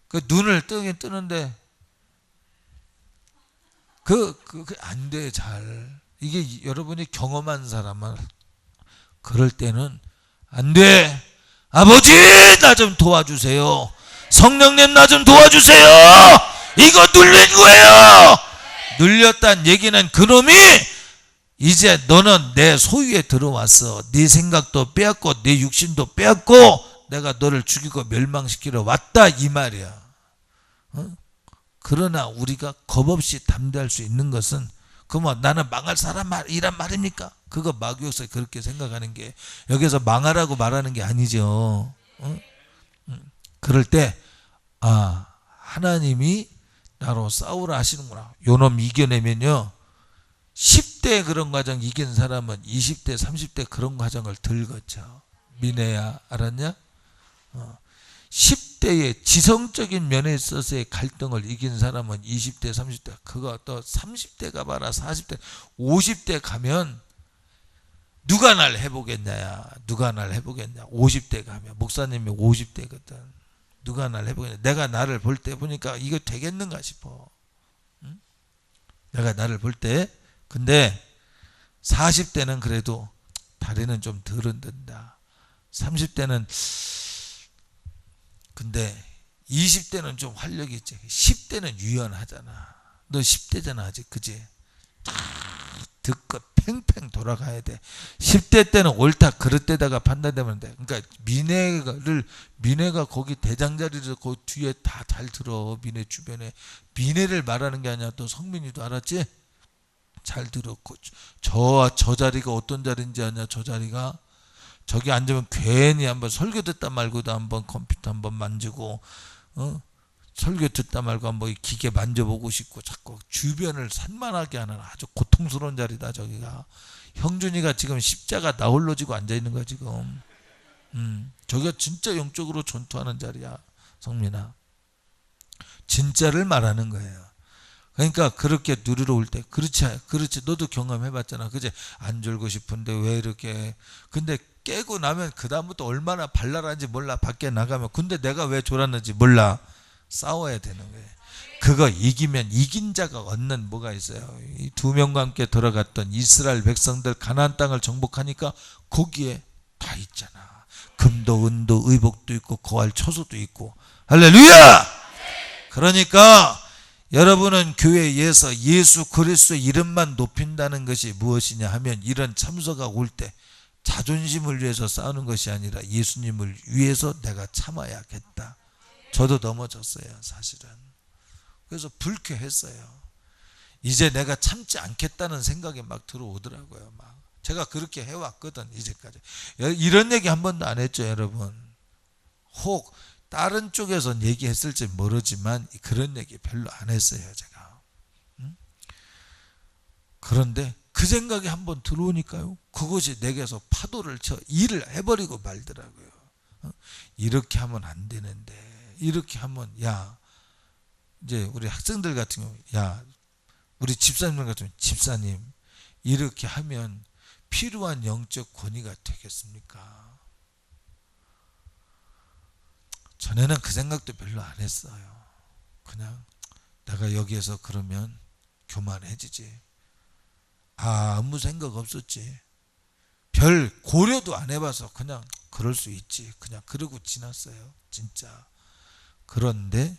Speaker 1: 그 눈을 뜨는데 그 안 돼. 잘 이게 여러분이 경험한 사람은 그럴 때는 안 돼. 아버지 나 좀 도와주세요. 성령님 나 좀 도와주세요. 이거 눌린 거예요. 눌렸다는 얘기는 그놈이 이제 너는 내 소유에 들어왔어. 네 생각도 빼앗고 네 육신도 빼앗고 내가 너를 죽이고 멸망시키러 왔다 이 말이야. 그러나 우리가 겁없이 담대할 수 있는 것은 그뭐 나는 망할 사람이란 말입니까? 그거 마귀역사에 그렇게 생각하는 게 여기서 망하라고 말하는 게 아니죠. 그럴 때 하나님이 나로 싸우라 하시는구나. 요놈 이겨내면요 10대 그런 과정 이긴 사람은 20대 30대 그런 과정을 덜 거쳐. 미네야 알았냐? 10대의 지성적인 면에 있어서의 갈등을 이긴 사람은 20대 30대 그거 또 30대 가봐라 40대 50대 가면 누가 날 해보겠냐. 누가 날 해보겠냐. 50대 가면 목사님이 50대거든. 누가 날 해보겠냐. 내가 나를 볼 때 보니까 이거 되겠는가 싶어. 응? 내가 나를 볼 때 근데 40대는 그래도 다리는 좀 덜 흔든다. 30대는 근데 20대는 좀 활력이 있지. 10대는 유연하잖아. 너 10대잖아 아직 그지? 듣고 팽팽 돌아가야 돼. 10대 때는 옳다 그릇되다가 판단되면 돼. 그러니까 미네가 거기 대장자리를 그 뒤에 다 잘 들어. 미네 주변에 미네를 말하는 게 아니야. 또 성민이도 알았지? 잘 들었고 저 자리가 어떤 자리인지 아냐. 저 자리가 저기 앉으면 괜히 한번 설교 듣다 말고도 한번 컴퓨터 한번 만지고 설교 듣다 말고 한번 기계 만져보고 싶고 자꾸 주변을 산만하게 하는 아주 고통스러운 자리다. 저기가 형준이가 지금 십자가 나 홀로 지고 앉아있는 거야 지금. 저기가 진짜 영적으로 전투하는 자리야. 성민아 진짜를 말하는 거예요. 그러니까 그렇게 누리러 올 때 그렇지 너도 경험해봤잖아 그제? 안 졸고 싶은데 왜 이렇게 근데 깨고 나면 그 다음부터 얼마나 발랄한지 몰라. 밖에 나가면 근데 내가 왜 졸았는지 몰라. 싸워야 되는 거예요. 그거 이기면 이긴 자가 얻는 뭐가 있어요. 이 두 명과 함께 돌아갔던 이스라엘 백성들 가나안 땅을 정복하니까 거기에 다 있잖아. 금도 은도 의복도 있고 거할 처소도 있고. 할렐루야. 그러니까 여러분은 교회에서 예수 그리스도의 이름만 높인다는 것이 무엇이냐 하면 이런 참소가 올 때 자존심을 위해서 싸우는 것이 아니라 예수님을 위해서 내가 참아야겠다. 저도 넘어졌어요 사실은. 그래서 불쾌했어요. 이제 내가 참지 않겠다는 생각이 막 들어오더라고요. 막 제가 그렇게 해왔거든 이제까지. 이런 얘기 한 번도 안 했죠 여러분. 혹 다른 쪽에서 얘기했을지 모르지만 그런 얘기 별로 안 했어요 제가. 그런데 그 생각이 한번 들어오니까요 그것이 내게서 파도를 쳐 일을 해버리고 말더라고요. 이렇게 하면 안 되는데 이렇게 하면 야 이제 우리 학생들 같은 경우 야 우리 집사님들 같은 경우 집사님 이렇게 하면 필요한 영적 권위가 되겠습니까? 전에는 그 생각도 별로 안 했어요. 그냥 내가 여기에서 그러면 교만해지지. 아무 생각 없었지. 별 고려도 안 해봐서 그냥 그럴 수 있지. 그냥 그러고 지났어요. 진짜. 그런데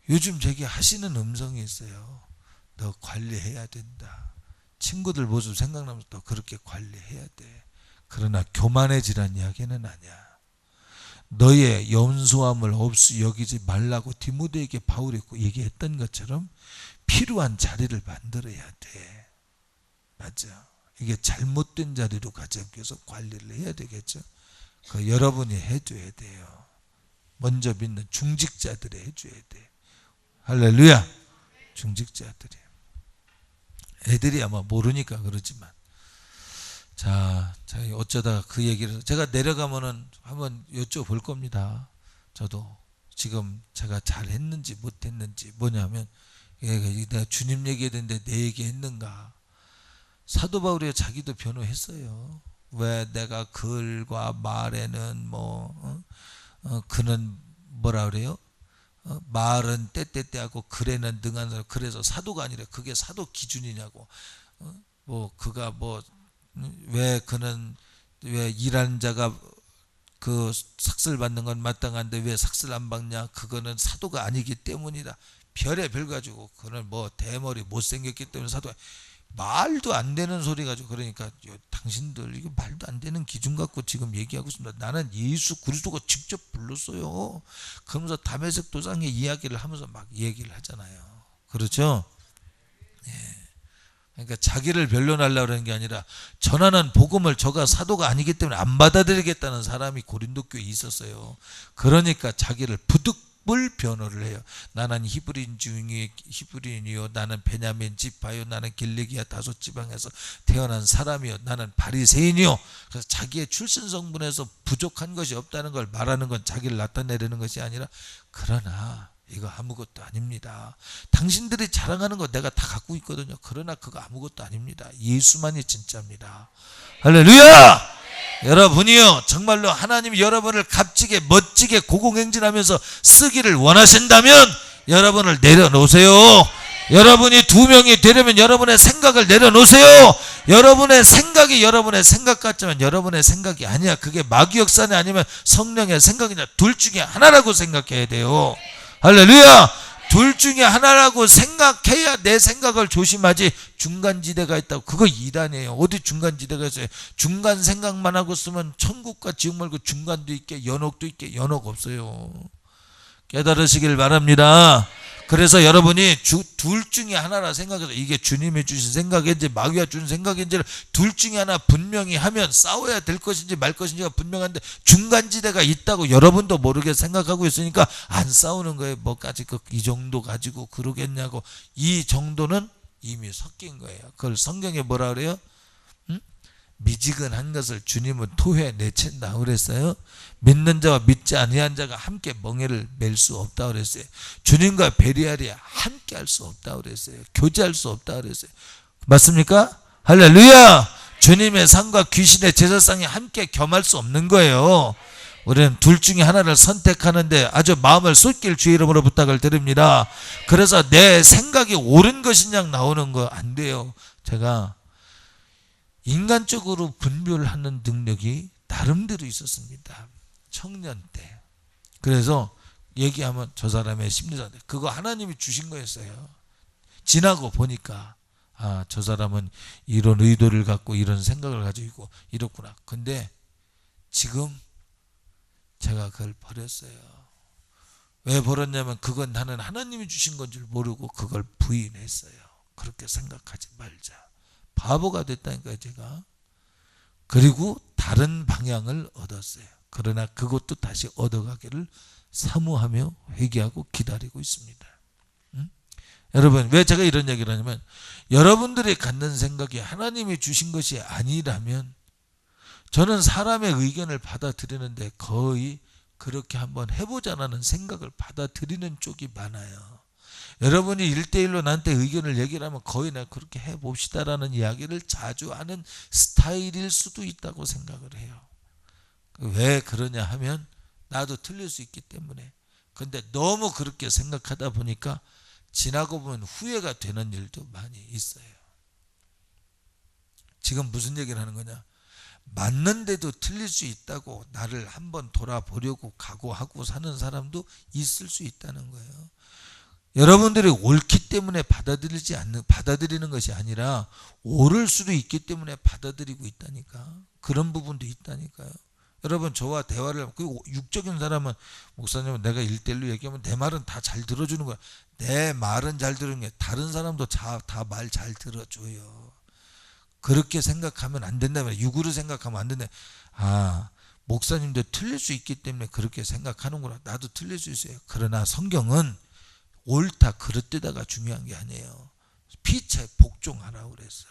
Speaker 1: 요즘 제게 하시는 음성이 있어요. 너 관리해야 된다. 친구들 모습 생각나면서 너 그렇게 관리해야 돼. 그러나 교만해지란 이야기는 아니야. 너의 연소함을 없이 여기지 말라고 디모데에게 바울이 얘기했던 것처럼 필요한 자리를 만들어야 돼. 맞아. 이게 잘못된 자리로 가지 않기 위해서 관리를 해야 되겠죠. 그 여러분이 해줘야 돼요. 먼저 믿는 중직자들이 해줘야 돼. 할렐루야. 중직자들이. 애들이 아마 모르니까 그러지만. 자, 어쩌다가 그 얘기를 제가 내려가면은 한번 여쭤볼 겁니다. 저도 지금 제가 잘했는지 못했는지 뭐냐면 내가 주님 얘기했는데 내 얘기했는가. 사도 바울이 자기도 변호했어요. 왜 내가 글과 말에는 그는 뭐라 그래요? 말은 때때때하고 글에는 능한 사람. 그래서 사도가 아니라 그게 사도 기준이냐고. 뭐 그가 뭐 왜 그는 왜 일하는 자가 그 삭슬 받는 건 마땅한데 왜 삭슬 안 받냐? 그거는 사도가 아니기 때문이다. 별의별 가지고 그는 뭐 대머리 못생겼기 때문에 사도가. 말도 안 되는 소리 가지고. 그러니까 당신들 이거 말도 안 되는 기준 갖고 지금 얘기하고 있습니다. 나는 예수 그리스도가 직접 불렀어요. 그러면서 다메섹 도상의 이야기를 하면서 막 얘기를 하잖아요. 그렇죠? 예. 그러니까 자기를 변론하려고 하는 게 아니라 전하는 복음을 저가 사도가 아니기 때문에 안 받아들이겠다는 사람이 고린도 교회에 있었어요. 그러니까 자기를 부득불 변호를 해요. 나는 히브리인 중에 히브리인이요, 나는 베냐민 지파요, 나는 길리기아 다섯 지방에서 태어난 사람이요, 나는 바리새인이요. 그래서 자기의 출신 성분에서 부족한 것이 없다는 걸 말하는 건 자기를 나타내려는 것이 아니라, 그러나 이거 아무것도 아닙니다. 당신들이 자랑하는 거 내가 다 갖고 있거든요. 그러나 그거 아무것도 아닙니다. 예수만이 진짜입니다. 할렐루야! 여러분이요, 정말로 하나님이 여러분을 값지게 멋지게 고공행진하면서 쓰기를 원하신다면 여러분을 내려놓으세요. 여러분이 2명이 되려면 여러분의 생각을 내려놓으세요. 여러분의 생각이 여러분의 생각 같지만 여러분의 생각이 아니야. 그게 마귀 역사냐 아니면 성령의 생각이냐, 둘 중에 하나라고 생각해야 돼요. 할렐루야! 둘 중에 하나라고 생각해야 내 생각을 조심하지. 중간지대가 있다고, 그거 이단이에요. 어디 중간지대가 있어요? 중간 생각만 하고 쓰면 천국과 지옥 말고 중간도 있게 연옥도 있게, 연옥 없어요. 깨달으시길 바랍니다. 그래서 여러분이 둘 중에 하나라 생각해서 이게 주님이 주신 생각인지 마귀가 주신 생각인지를 둘 중에 하나 분명히 하면 싸워야 될 것인지 말 것인지가 분명한데 중간지대가 있다고 여러분도 모르게 생각하고 있으니까 안 싸우는 거예요. 뭐까지 이 정도 가지고 그러겠냐고. 이 정도는 이미 섞인 거예요. 그걸 성경에 뭐라 그래요? 미지근한 것을 주님은 토해 내친다 그랬어요. 믿는 자와 믿지 아니한 자가 함께 멍에를 맬 수 없다 그랬어요. 주님과 베리알이 함께 할 수 없다 그랬어요. 교제할 수 없다 그랬어요. 맞습니까? 할렐루야! 주님의 상과 귀신의 제사상이 함께 겸할 수 없는 거예요. 우리는 둘 중에 하나를 선택하는데 아주 마음을 쏟길 주의 이름으로 부탁을 드립니다. 그래서 내 생각이 옳은 것이냐 나오는 거 안 돼요. 제가 인간적으로 분별하는 능력이 나름대로 있었습니다. 청년 때. 그래서 얘기하면 저 사람의 심리상태, 그거 하나님이 주신 거였어요. 지나고 보니까 저 사람은 이런 의도를 갖고 이런 생각을 가지고 있고 이렇구나. 근데 지금 제가 그걸 버렸어요. 왜 버렸냐면 그건 나는 하나님이 주신 건 줄 모르고 그걸 부인했어요. 그렇게 생각하지 말자. 바보가 됐다니까요, 제가. 그리고 다른 방향을 얻었어요. 그러나 그것도 다시 얻어가기를 사모하며 회개하고 기다리고 있습니다. 여러분, 왜 제가 이런 얘기를 하냐면, 여러분들이 갖는 생각이 하나님이 주신 것이 아니라면 저는 사람의 의견을 받아들이는데 거의 그렇게 한번 해보자라는 생각을 받아들이는 쪽이 많아요. 여러분이 1대1로 나한테 의견을 얘기를 하면 거의 내가 그렇게 해봅시다라는 이야기를 자주 하는 스타일일 수도 있다고 생각을 해요. 왜 그러냐 하면 나도 틀릴 수 있기 때문에. 근데 너무 그렇게 생각하다 보니까 지나고 보면 후회가 되는 일도 많이 있어요. 지금 무슨 얘기를 하는 거냐? 맞는데도 틀릴 수 있다고 나를 한번 돌아보려고 각오하고 사는 사람도 있을 수 있다는 거예요. 여러분들이 옳기 때문에 받아들이는 것이 아니라 옳을 수도 있기 때문에 받아들이고 있다니까. 그런 부분도 있다니까요. 여러분, 저와 대화를, 그 육적인 사람은, 목사님은 내가 1대1로 얘기하면 내 말은 다 잘 들어주는 거야. 내 말은 잘 들은 게 다른 사람도 다 말 잘 들어줘요. 그렇게 생각하면 안 된다면, 육으로 생각하면 안 된다. 목사님도 틀릴 수 있기 때문에 그렇게 생각하는구나. 나도 틀릴 수 있어요. 그러나 성경은 옳다 그릇되다가 중요한 게 아니에요. 피차에 복종하라고 그랬어.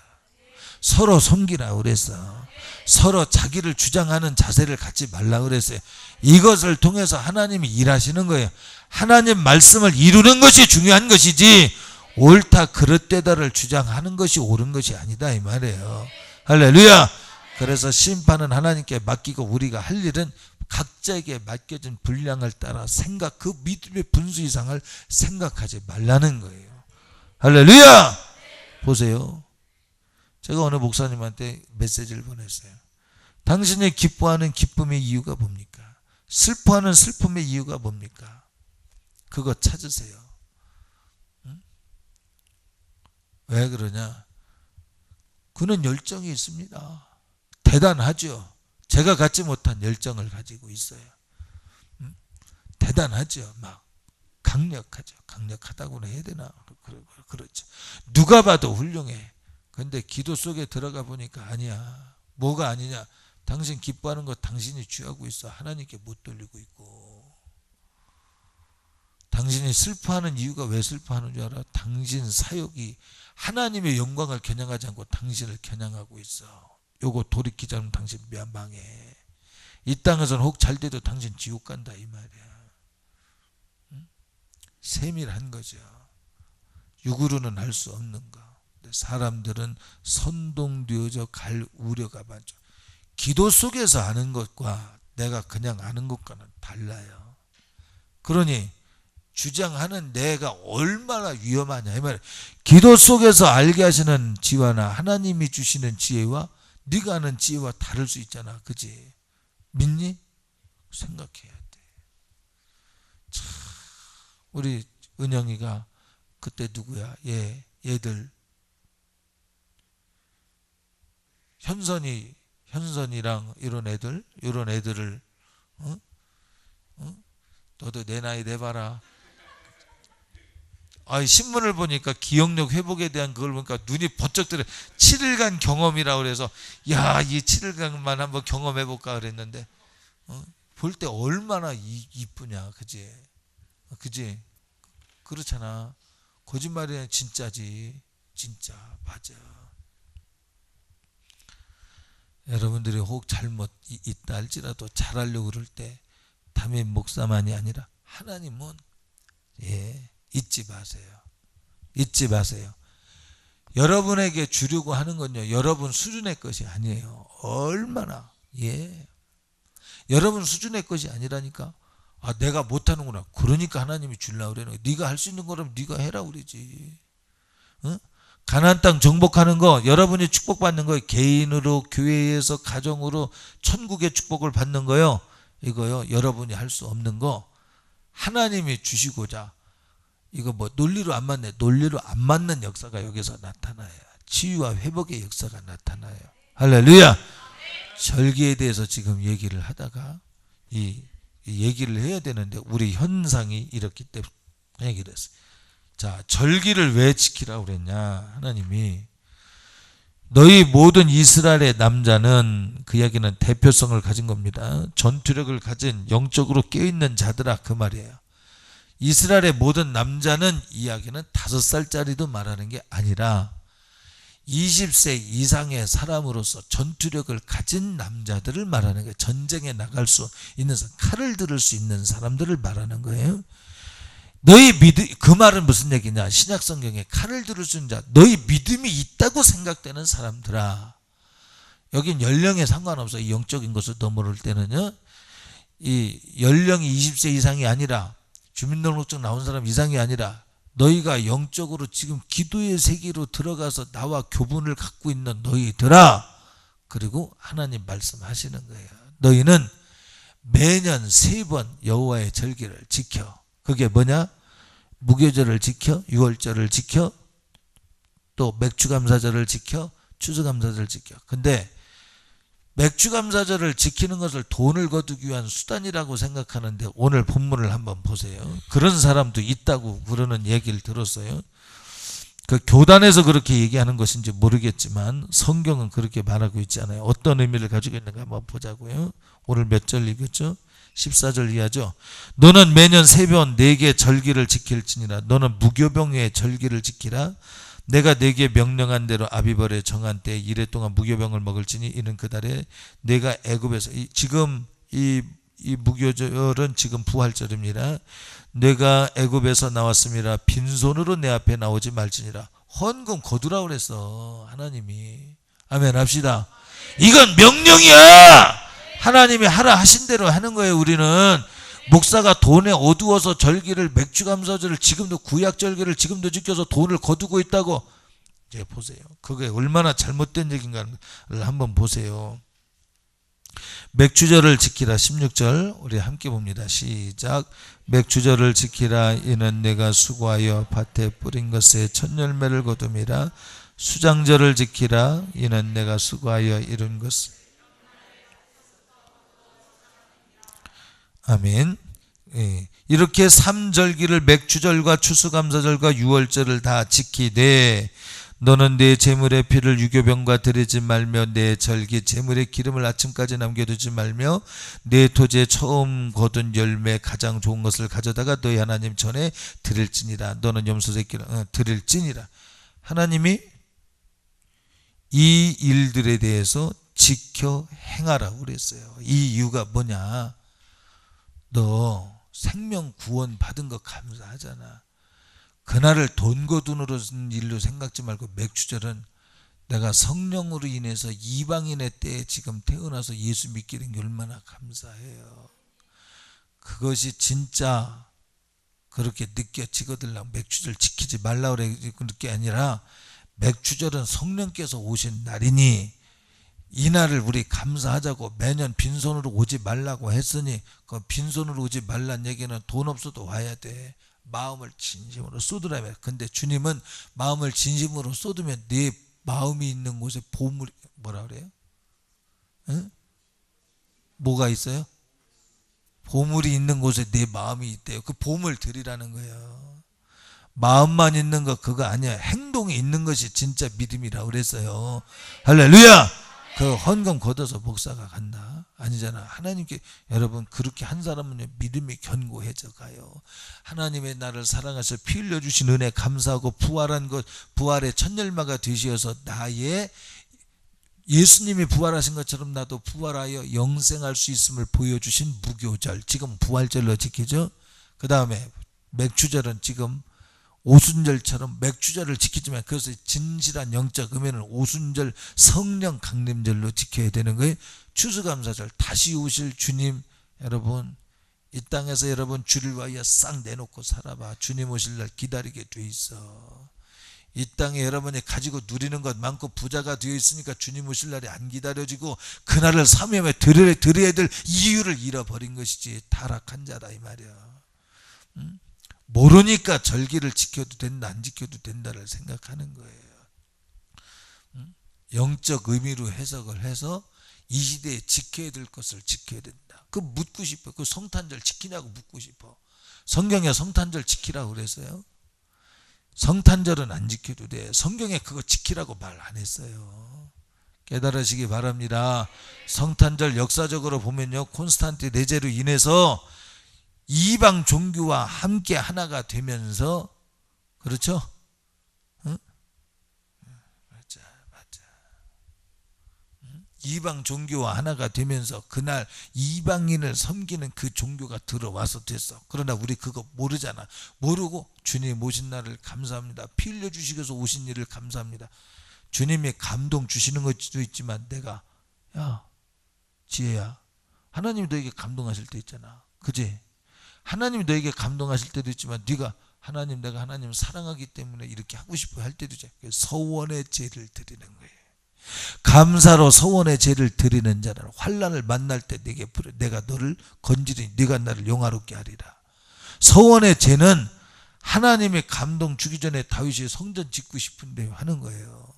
Speaker 1: 서로 섬기라고 그랬어. 서로 자기를 주장하는 자세를 갖지 말라고 그랬어요. 이것을 통해서 하나님이 일하시는 거예요. 하나님 말씀을 이루는 것이 중요한 것이지 옳다 그릇되다를 주장하는 것이 옳은 것이 아니다 이 말이에요. 할렐루야. 그래서 심판은 하나님께 맡기고 우리가 할 일은 각자에게 맡겨진 분량을 따라 그 믿음의 분수 이상을 생각하지 말라는 거예요. 할렐루야! 보세요. 제가 어느 목사님한테 메시지를 보냈어요. 당신이 기뻐하는 기쁨의 이유가 뭡니까? 슬퍼하는 슬픔의 이유가 뭡니까? 그거 찾으세요. 응? 왜 그러냐? 그는 열정이 있습니다. 대단하죠. 제가 갖지 못한 열정을 가지고 있어요. 대단하죠. 막 강력하죠. 강력하다고는 해야 되나? 그렇죠. 누가 봐도 훌륭해. 근데 기도 속에 들어가 보니까 아니야. 뭐가 아니냐? 당신 기뻐하는 거 당신이 취하고 있어. 하나님께 못 돌리고 있고. 당신이 슬퍼하는 이유가 왜 슬퍼하는 줄 알아? 당신 사역이 하나님의 영광을 겨냥하지 않고 당신을 겨냥하고 있어. 요거 돌이키지 않으면 당신 망해. 이 땅에서는 혹 잘 돼도 당신 지옥 간다 이 말이야. 응? 세밀한 거죠. 육으로는 할 수 없는 거. 사람들은 선동되어져 갈 우려가 많죠. 기도 속에서 아는 것과 내가 그냥 아는 것과는 달라요. 그러니 주장하는 내가 얼마나 위험하냐 이 말이에요. 기도 속에서 알게 하시는 지혜나 하나님이 주시는 지혜와 네가 아는 지혜와 다를 수 있잖아. 그지? 믿니? 생각해야 돼. 참, 우리 은영이가 그때 누구야? 얘들 현선이랑 이런 애들을 너도 내 나이 내봐라. 신문을 보니까 기억력 회복에 대한 그걸 보니까 눈이 번쩍 들어. 7일간 경험이라고 그래서 야, 이 7일간만 한번 경험해볼까 그랬는데 볼 때 얼마나 이쁘냐. 그지? 그지? 그렇잖아. 거짓말이 아니라 진짜지. 진짜 맞아. 여러분들이 혹 잘못 있다 할지라도 잘하려고 그럴 때 담임 목사만이 아니라 하나님은 잊지 마세요. 잊지 마세요. 여러분에게 주려고 하는 건요, 여러분 수준의 것이 아니에요. 얼마나 여러분 수준의 것이 아니라니까. 내가 못하는구나. 그러니까 하나님이 주려고 그러는 거야. 네가 할 수 있는 거라면 네가 해라 그러지. 가나안 땅 정복하는 거, 여러분이 축복받는 거예요. 개인으로, 교회에서, 가정으로 천국의 축복을 받는 거요. 이거요, 여러분이 할 수 없는 거 하나님이 주시고자. 이거 뭐 논리로 안 맞네. 논리로 안 맞는 역사가 여기서 나타나요. 치유와 회복의 역사가 나타나요. 할렐루야. 절기에 대해서 지금 얘기를 하다가 이 얘기를 해야 되는데 우리 현상이 이렇기 때문에 얘기를 했어요. 자, 절기를 왜 지키라고 그랬냐? 하나님이 너희 모든 이스라엘의 남자는, 그 이야기는 대표성을 가진 겁니다. 전투력을 가진 영적으로 깨어있는 자들아, 그 말이에요. 이스라엘의 모든 남자는 이야기는 5살짜리도 말하는 게 아니라 20세 이상의 사람으로서 전투력을 가진 남자들을 말하는 거예요. 전쟁에 나갈 수 있는 사람, 칼을 들을 수 있는 사람들을 말하는 거예요. 너희 그 말은 무슨 얘기냐? 신약 성경에 칼을 들을 수 있는 자, 너희 믿음이 있다고 생각되는 사람들아. 여긴 연령에 상관없어. 이 영적인 것을 넘어올 때는요, 이 연령이 20세 이상이 아니라, 주민등록증 나온 사람 이상이 아니라, 너희가 영적으로 지금 기도의 세계로 들어가서 나와 교분을 갖고 있는 너희들아. 그리고 하나님 말씀하시는 거예요. 너희는 매년 3번 여호와의 절기를 지켜. 그게 뭐냐? 무교절을 지켜, 유월절을 지켜, 또 맥주감사절을 지켜, 추수감사절을 지켜. 근데 맥주감사절을 지키는 것을 돈을 거두기 위한 수단이라고 생각하는데 오늘 본문을 한번 보세요. 그런 사람도 있다고 그러는 얘기를 들었어요. 그 교단에서 그렇게 얘기하는 것인지 모르겠지만 성경은 그렇게 말하고 있지 않아요. 어떤 의미를 가지고 있는가 한번 보자고요. 오늘 몇 절 읽었죠? 14절 이하죠. 너는 매년 3번 4개 절기를 지킬지니라. 너는 무교병의 절기를 지키라. 내가 네게 명령한 대로 아비벌에 정한 때에 이래 동안 무교병을 먹을지니 이는 그달에 내가 애굽에서, 지금 이 무교절은 지금 부활절입니다. 내가 애굽에서 나왔음이라 빈손으로 내 앞에 나오지 말지니라. 헌금 거두라 그랬어 하나님이. 아멘 합시다. 이건 명령이야. 하나님이 하라 하신 대로 하는 거예요. 우리는 목사가 돈에 어두워서 절기를 맥주감사절을 지금도 구약 절기를 지금도 지켜서 돈을 거두고 있다고. 이제 보세요. 그게 얼마나 잘못된 얘기인가를 한번 보세요. 맥주절을 지키라 16절 우리 함께 봅니다. 시작. 맥주절을 지키라. 이는 내가 수고하여 밭에 뿌린 것에 첫 열매를 거둠이라. 수장절을 지키라. 이는 내가 수고하여 이룬 것을. 아멘. 예. 이렇게 3절기를 맥주절과 추수감사절과 유월절을 다 지키되 너는 내 제물의 피를 유교병과 드리지 말며 내 절기 제물의 기름을 아침까지 남겨두지 말며 내 토지에 처음 거둔 열매 가장 좋은 것을 가져다가 너희 하나님 전에 드릴지니라. 너는 염소새끼를 드릴지니라. 하나님이 이 일들에 대해서 지켜 행하라고 그랬어요. 이 이유가 뭐냐? 너 생명 구원 받은 거 감사하잖아. 그날을 돈 거둔으로 일로 생각지 말고 맥주절은 내가 성령으로 인해서 이방인의 때에 지금 태어나서 예수 믿게 된 게 얼마나 감사해요. 그것이 진짜 그렇게 느껴지거들라. 맥주절 지키지 말라 그래 그게 아니라 맥주절은 성령께서 오신 날이니 이 날을 우리 감사하자고. 매년 빈손으로 오지 말라고 했으니 그 빈손으로 오지 말란 얘기는 돈 없어도 와야 돼. 마음을 진심으로 쏟으라며. 근데 주님은 마음을 진심으로 쏟으면 네 마음이 있는 곳에 보물이 뭐라 그래요? 응? 뭐가 있어요? 보물이 있는 곳에 내 마음이 있대요. 그 보물 드리라는 거예요. 마음만 있는 거 그거 아니야. 행동이 있는 것이 진짜 믿음이라고 그랬어요. 할렐루야. 그 헌금 걷어서 목사가 간다? 아니잖아. 하나님께 여러분 그렇게 한 사람은 믿음이 견고해져 가요. 하나님의 나를 사랑하셔 피 흘려주신 은혜 감사하고 부활한 것 부활의 첫 열매가 되시어서 나의 예수님이 부활하신 것처럼 나도 부활하여 영생할 수 있음을 보여주신 무교절. 지금 부활절로 지키죠. 그 다음에 맥주절은 지금 오순절처럼 맥주절을 지키지만 그것을 진실한 영적 의미는 오순절 성령 강림절로 지켜야 되는 거예요. 추수감사절 다시 오실 주님. 여러분 이 땅에서 여러분 주를 위하여 싹 내놓고 살아봐. 주님 오실 날 기다리게 돼 있어. 이 땅에 여러분이 가지고 누리는 것 많고 부자가 되어 있으니까 주님 오실 날이 안 기다려지고 그날을 사명에 드려야 될 이유를 잃어버린 것이지. 타락한 자라 이 말이야. 응? 모르니까 절기를 지켜도 된다 안 지켜도 된다를 생각하는 거예요. 영적 의미로 해석을 해서 이 시대에 지켜야 될 것을 지켜야 된다. 그 묻고 싶어. 그 성탄절 지키냐고 묻고 싶어. 성경에 성탄절 지키라고 그랬어요? 성탄절은 안 지켜도 돼. 성경에 그거 지키라고 말 안 했어요. 깨달으시기 바랍니다. 성탄절 역사적으로 보면요, 콘스탄티 내제로 인해서 이방 종교와 함께 하나가 되면서, 그렇죠? 응? 맞아. 이방 종교와 하나가 되면서 그날 이방인을 섬기는 그 종교가 들어와서 됐어. 그러나 우리 그거 모르잖아. 모르고 주님 오신 날을 감사합니다. 피 흘려 주시고서 오신 일을 감사합니다. 주님이 감동 주시는 것도 있지만 내가, 야 지혜야, 하나님이 너에게 감동하실 때 있잖아. 그지? 하나님이 너에게 감동하실 때도 있지만 네가 하나님, 내가 하나님을 사랑하기 때문에 이렇게 하고 싶어 할 때도 있잖아. 서원의 제를 드리는 거예요. 감사로 서원의 제를 드리는 자는 환난을 만날 때 내가 너를 건지리니 네가 나를 영화롭게 하리라. 서원의 제는 하나님의 감동 주기 전에 다윗이 성전 짓고 싶은데 하는 거예요.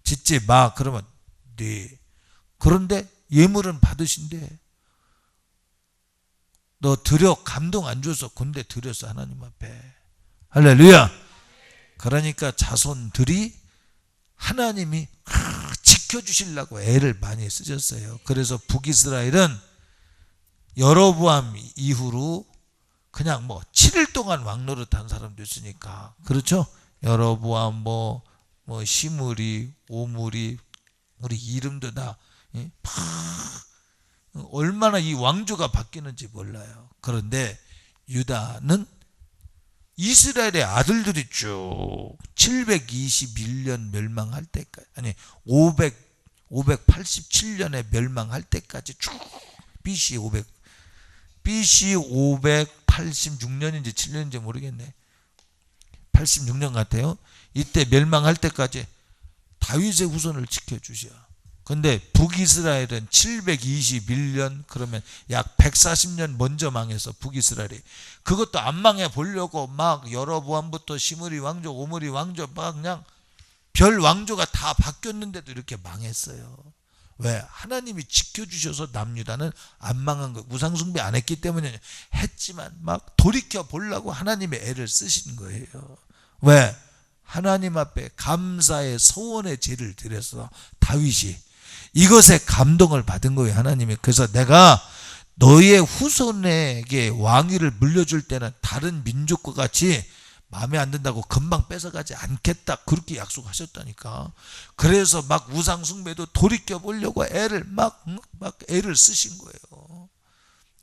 Speaker 1: 짓지 마 그러면 네. 그런데 예물은 받으신대. 너 드려. 감동 안 줘서 근데 드렸어 하나님 앞에. 할렐루야. 그러니까 자손들이 하나님이 지켜주시려고 애를 많이 쓰셨어요. 그래서 북이스라엘은 여로보암 이후로 그냥 뭐 7일 동안 왕노릇한 사람도 있으니까, 그렇죠? 여로보암 뭐 시므리, 오므리, 우리 이름도 다 얼마나 이 왕조가 바뀌는지 몰라요. 그런데 유다는 이스라엘의 아들들이 쭉 721년 멸망할 때까지, 아니 587년에 멸망할 때까지 쭉 BC 586년인지 7년인지 모르겠네. 86년 같아요. 이때 멸망할 때까지 다윗의 후손을 지켜주셔. 근데 북이스라엘은 721년, 그러면 약 140년 먼저 망해서 북이스라엘이, 그것도 안 망해 보려고 막 여로보암부터 시므리 왕조, 오므리 왕조, 막 그냥 별 왕조가 다 바뀌었는데도 이렇게 망했어요. 왜? 하나님이 지켜주셔서 남유다는 안 망한 거예요. 우상숭배 안 했기 때문에. 했지만 막 돌이켜 보려고 하나님의 애를 쓰신 거예요. 왜? 하나님 앞에 감사의 소원의 제를 드려서 다윗이 이것에 감동을 받은 거예요, 하나님이. 그래서 내가 너의 후손에게 왕위를 물려줄 때는 다른 민족과 같이 마음에 안 든다고 금방 뺏어가지 않겠다, 그렇게 약속하셨다니까. 그래서 막 우상 숭배도 돌이켜 보려고 애를 막 애를 쓰신 거예요.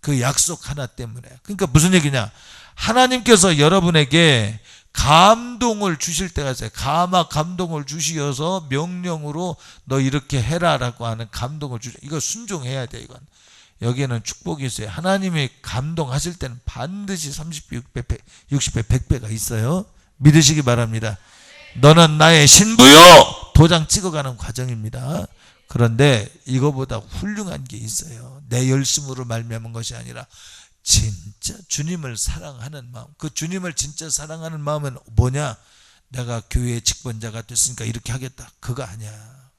Speaker 1: 그 약속 하나 때문에. 그러니까 무슨 얘기냐? 하나님께서 여러분에게 감동을 주실 때가 있어요. 감동을 주시어서 명령으로 너 이렇게 해라라고 하는 감동을 주셔. 이거 순종해야 돼. 이건 여기에는 축복이 있어요. 하나님이 감동하실 때는 반드시 30배, 60배, 100배가 있어요. 믿으시기 바랍니다. 너는 나의 신부요, 도장 찍어가는 과정입니다. 그런데 이거보다 훌륭한 게 있어요. 내 열심으로 말미암은 것이 아니라 진짜 주님을 사랑하는 마음. 그 주님을 진짜 사랑하는 마음은 뭐냐? 내가 교회의 직분자가 됐으니까 이렇게 하겠다, 그거 아니야.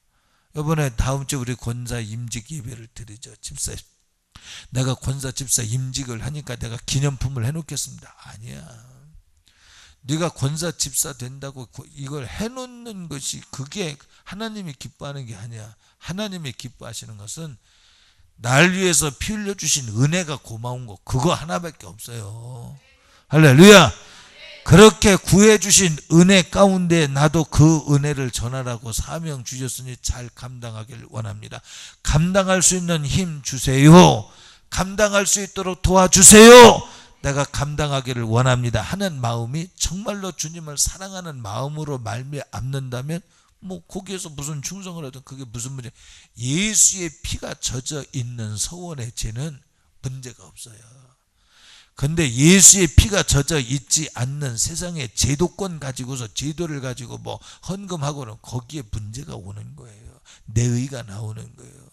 Speaker 1: 이번에 다음 주 우리 권사 임직 예배를 드리죠. 집사, 내가 권사 집사 임직을 하니까 내가 기념품을 해놓겠습니다. 아니야. 네가 권사 집사 된다고 이걸 해놓는 것이, 그게 하나님이 기뻐하는 게 아니야. 하나님이 기뻐하시는 것은 날 위해서 피 흘려주신 은혜가 고마운 거, 그거 하나밖에 없어요. 할렐루야. 그렇게 구해주신 은혜 가운데 나도 그 은혜를 전하라고 사명 주셨으니 잘 감당하길 원합니다. 감당할 수 있는 힘 주세요. 감당할 수 있도록 도와주세요. 내가 감당하기를 원합니다 하는 마음이 정말로 주님을 사랑하는 마음으로 말미암는다면 뭐 거기에서 무슨 충성을 하든 그게 무슨 문제. 예수의 피가 젖어 있는 소원의 죄는 문제가 없어요. 근데 예수의 피가 젖어 있지 않는 세상의 제도권 가지고서, 제도를 가지고 뭐 헌금하고는 거기에 문제가 오는 거예요. 내 의가 나오는 거예요.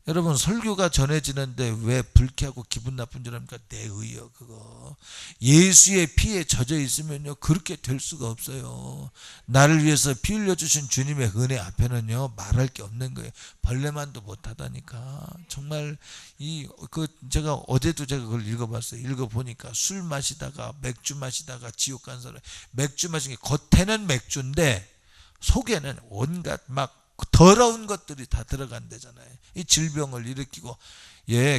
Speaker 1: 여러분, 설교가 전해지는데 왜 불쾌하고 기분 나쁜 줄 압니까? 내 의요, 그거. 예수의 피에 젖어 있으면요, 그렇게 될 수가 없어요. 나를 위해서 피 흘려주신 주님의 은혜 앞에는요, 말할 게 없는 거예요. 벌레만도 못하다니까. 정말 제가 어제도 제가 그걸 읽어봤어요. 읽어보니까 술 마시다가 맥주 마시다가 지옥 간 사람, 맥주 마신 게 겉에는 맥주인데 속에는 온갖 막 더러운 것들이 다 들어간대잖아요. 이 질병을 일으키고,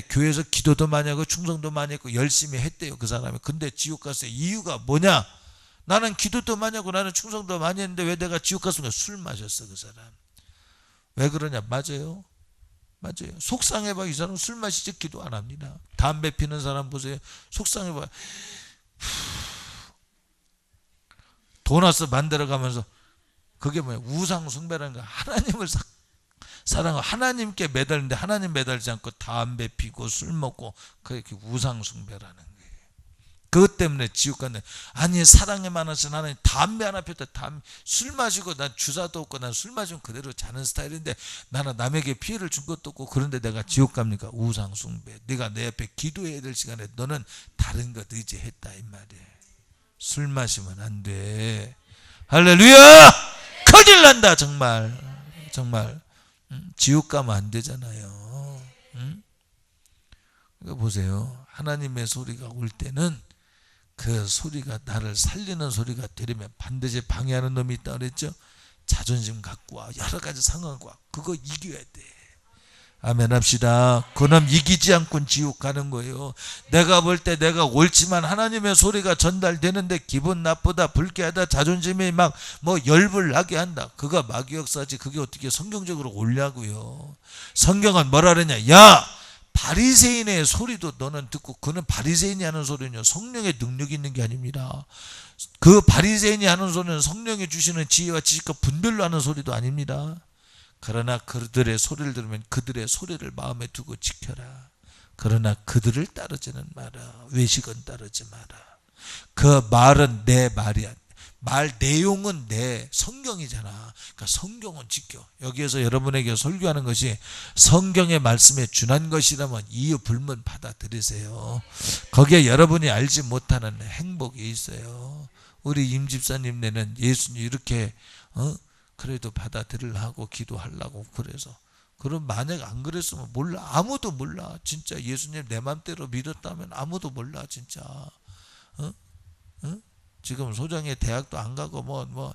Speaker 1: 교회에서 기도도 많이 하고 충성도 많이 했고 열심히 했대요, 그 사람이. 근데 지옥 갔어요. 이유가 뭐냐? 나는 기도도 많이 하고 나는 충성도 많이 했는데 왜 내가 지옥 갔습니까? 술 마셨어, 그 사람. 왜 그러냐? 맞아요. 속상해봐. 이 사람 술 마시지 기도 안 합니다. 담배 피는 사람 보세요. 속상해봐. 도넛 만들어가면서, 그게 뭐야? 우상 숭배라는 거. 하나님을 사랑하고 하나님께 매달리는데 하나님 매달리지 않고 담배 피고 술 먹고, 그렇게 우상 숭배라는 거예요. 그것 때문에 지옥 갔네. 아니, 사랑에 많으신 하나님 담배 하나 폈다. 술 마시고, 난 주사도 없고 난 술 마시면 그대로 자는 스타일인데 나는 남에게 피해를 준 것도 없고, 그런데 내가 지옥 갑니까? 우상 숭배. 네가 내 앞에 기도해야 될 시간에 너는 다른 것 의지했다, 이 말이에요. 술 마시면 안 돼. 할렐루야. 큰일 난다, 정말. 지옥 가면 안 되잖아요. 그러니까 보세요. 하나님의 소리가 올 때는 그 소리가 나를 살리는 소리가 되려면 반드시 방해하는 놈이 있다 그랬죠. 자존심 갖고 와, 여러 가지 상황과 와, 그거 이겨야 돼. 아멘 합시다. 그놈 이기지 않고는 지옥 가는 거예요. 내가 볼 때 내가 옳지만 하나님의 소리가 전달되는데 기분 나쁘다, 불쾌하다, 자존심이 막 뭐 열불 나게 한다. 그거 마귀 역사지. 그게 어떻게 성경적으로 옳냐고요. 성경은 뭐라 그러냐? 야, 바리새인의 소리도 너는 듣고, 그는 바리새인이 하는 소리는요, 성령의 능력이 있는 게 아닙니다. 그 바리새인이 하는 소리는 성령이 주시는 지혜와 지식과 분별로 하는 소리도 아닙니다. 그러나 그들의 소리를 들으면 그들의 소리를 마음에 두고 지켜라. 그러나 그들을 따르지는 마라. 외식은 따르지 마라. 그 말은 내 말이야. 말 내용은 내 성경이잖아. 그러니까 성경은 지켜. 여기에서 여러분에게 설교하는 것이 성경의 말씀에 준한 것이라면 이유 불문 받아들이세요. 거기에 여러분이 알지 못하는 행복이 있어요. 우리 임 집사님네는 예수님 이렇게 그래도 받아들이려고 기도하려고 그래서. 그럼 만약 안 그랬으면 몰라. 아무도 몰라. 진짜 예수님 내 맘대로 믿었다면 아무도 몰라. 진짜. 지금 소정의 대학도 안 가고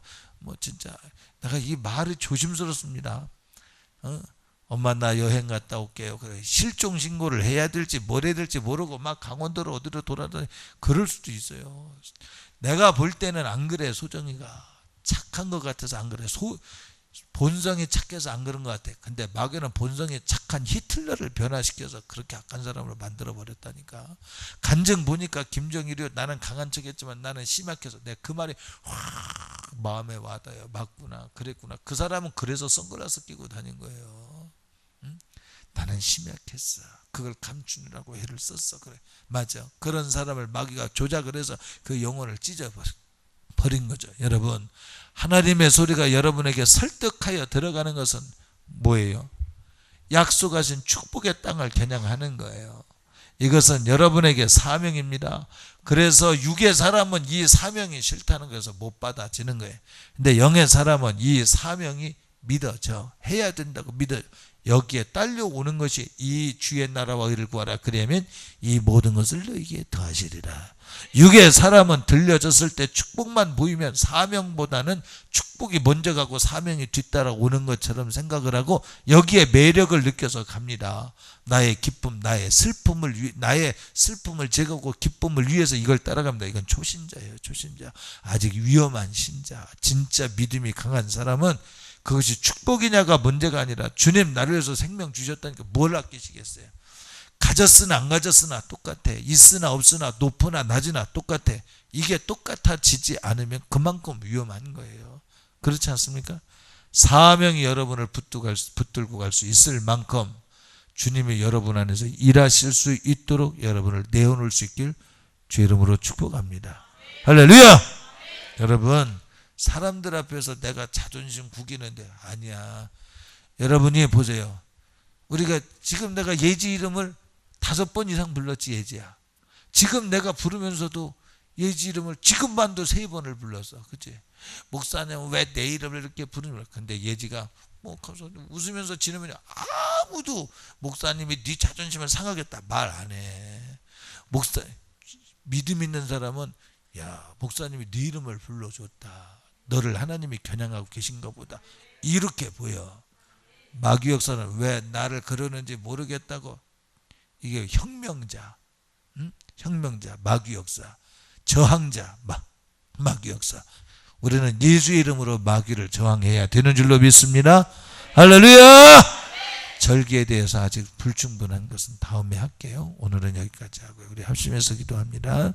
Speaker 1: 진짜 내가 이 말이 조심스럽습니다. 엄마 나 여행 갔다 올게요. 그래 실종 신고를 해야 될지 뭘 해야 될지 모르고 막 강원도로 어디로 돌아다니 그럴 수도 있어요. 내가 볼 때는 안 그래. 소정이가 착한 것 같아서 안 그래. 본성이 착해서 안 그런 것 같아. 근데 마귀는 본성이 착한 히틀러를 변화시켜서 그렇게 악한 사람을 만들어버렸다니까. 간증 보니까 김정일이 나는 강한 척했지만 나는 심약해서 내 그 말이 확 마음에 와닿아요. 맞구나 그랬구나. 그 사람은 그래서 선글라스 끼고 다닌 거예요. 응? 나는 심약했어. 그걸 감추느라고 애를 썼어. 그래 맞아. 그런 사람을 마귀가 조작을 해서 그 영혼을 찢어버린 거죠. 여러분 하나님의 소리가 여러분에게 설득하여 들어가는 것은 뭐예요? 약속하신 축복의 땅을 겨냥하는 거예요. 이것은 여러분에게 사명입니다. 그래서 육의 사람은 이 사명이 싫다는 것에서 못 받아지는 거예요. 근데 영의 사람은 이 사명이 믿어져. 해야 된다고 믿어요. 여기에 딸려오는 것이 이 주의 나라와 의를 구하라. 그러면 이 모든 것을 너희에게 더하시리라. 육의 사람은 들려졌을 때 축복만 보이면 사명보다는 축복이 먼저 가고 사명이 뒤따라오는 것처럼 생각을 하고 여기에 매력을 느껴서 갑니다. 나의 기쁨, 나의 슬픔을 제거하고 기쁨을 위해서 이걸 따라갑니다. 이건 초신자예요. 초신자. 아직 위험한 신자. 진짜 믿음이 강한 사람은 그것이 축복이냐가 문제가 아니라 주님 나를 위해서 생명 주셨다니까 뭘 아끼시겠어요. 가졌으나 안 가졌으나 똑같아. 있으나 없으나 높으나 낮으나 똑같아. 이게 똑같아지지 않으면 그만큼 위험한 거예요. 그렇지 않습니까? 사명이 여러분을 붙들고 갈 수 있을 만큼 주님이 여러분 안에서 일하실 수 있도록 여러분을 내어놓을 수 있길 주의 이름으로 축복합니다. 할렐루야! 여러분 사람들 앞에서 내가 자존심 구기는데 아니야. 여러분이 보세요. 우리가 지금 내가 예지 이름을 5번 이상 불렀지. 예지야. 지금 내가 부르면서도 예지 이름을 지금만도 3번을 불렀어. 그치? 목사님은 왜 내 이름을 이렇게 부르는 거야? 근데 예지가 웃으면서 지르면 아무도 목사님이 네 자존심을 상하겠다 말 안 해. 믿음 있는 사람은 야 목사님이 네 이름을 불러줬다. 너를 하나님이 겨냥하고 계신가 보다. 이렇게 보여. 마귀 역사는 왜 나를 그러는지 모르겠다고. 이게 혁명자, 혁명자, 마귀 역사, 저항자, 마귀 역사. 우리는 예수의 이름으로 마귀를 저항해야 되는 줄로 믿습니다. 할렐루야! 절기에 대해서 아직 불충분한 것은 다음에 할게요. 오늘은 여기까지 하고요. 우리 합심해서 기도합니다.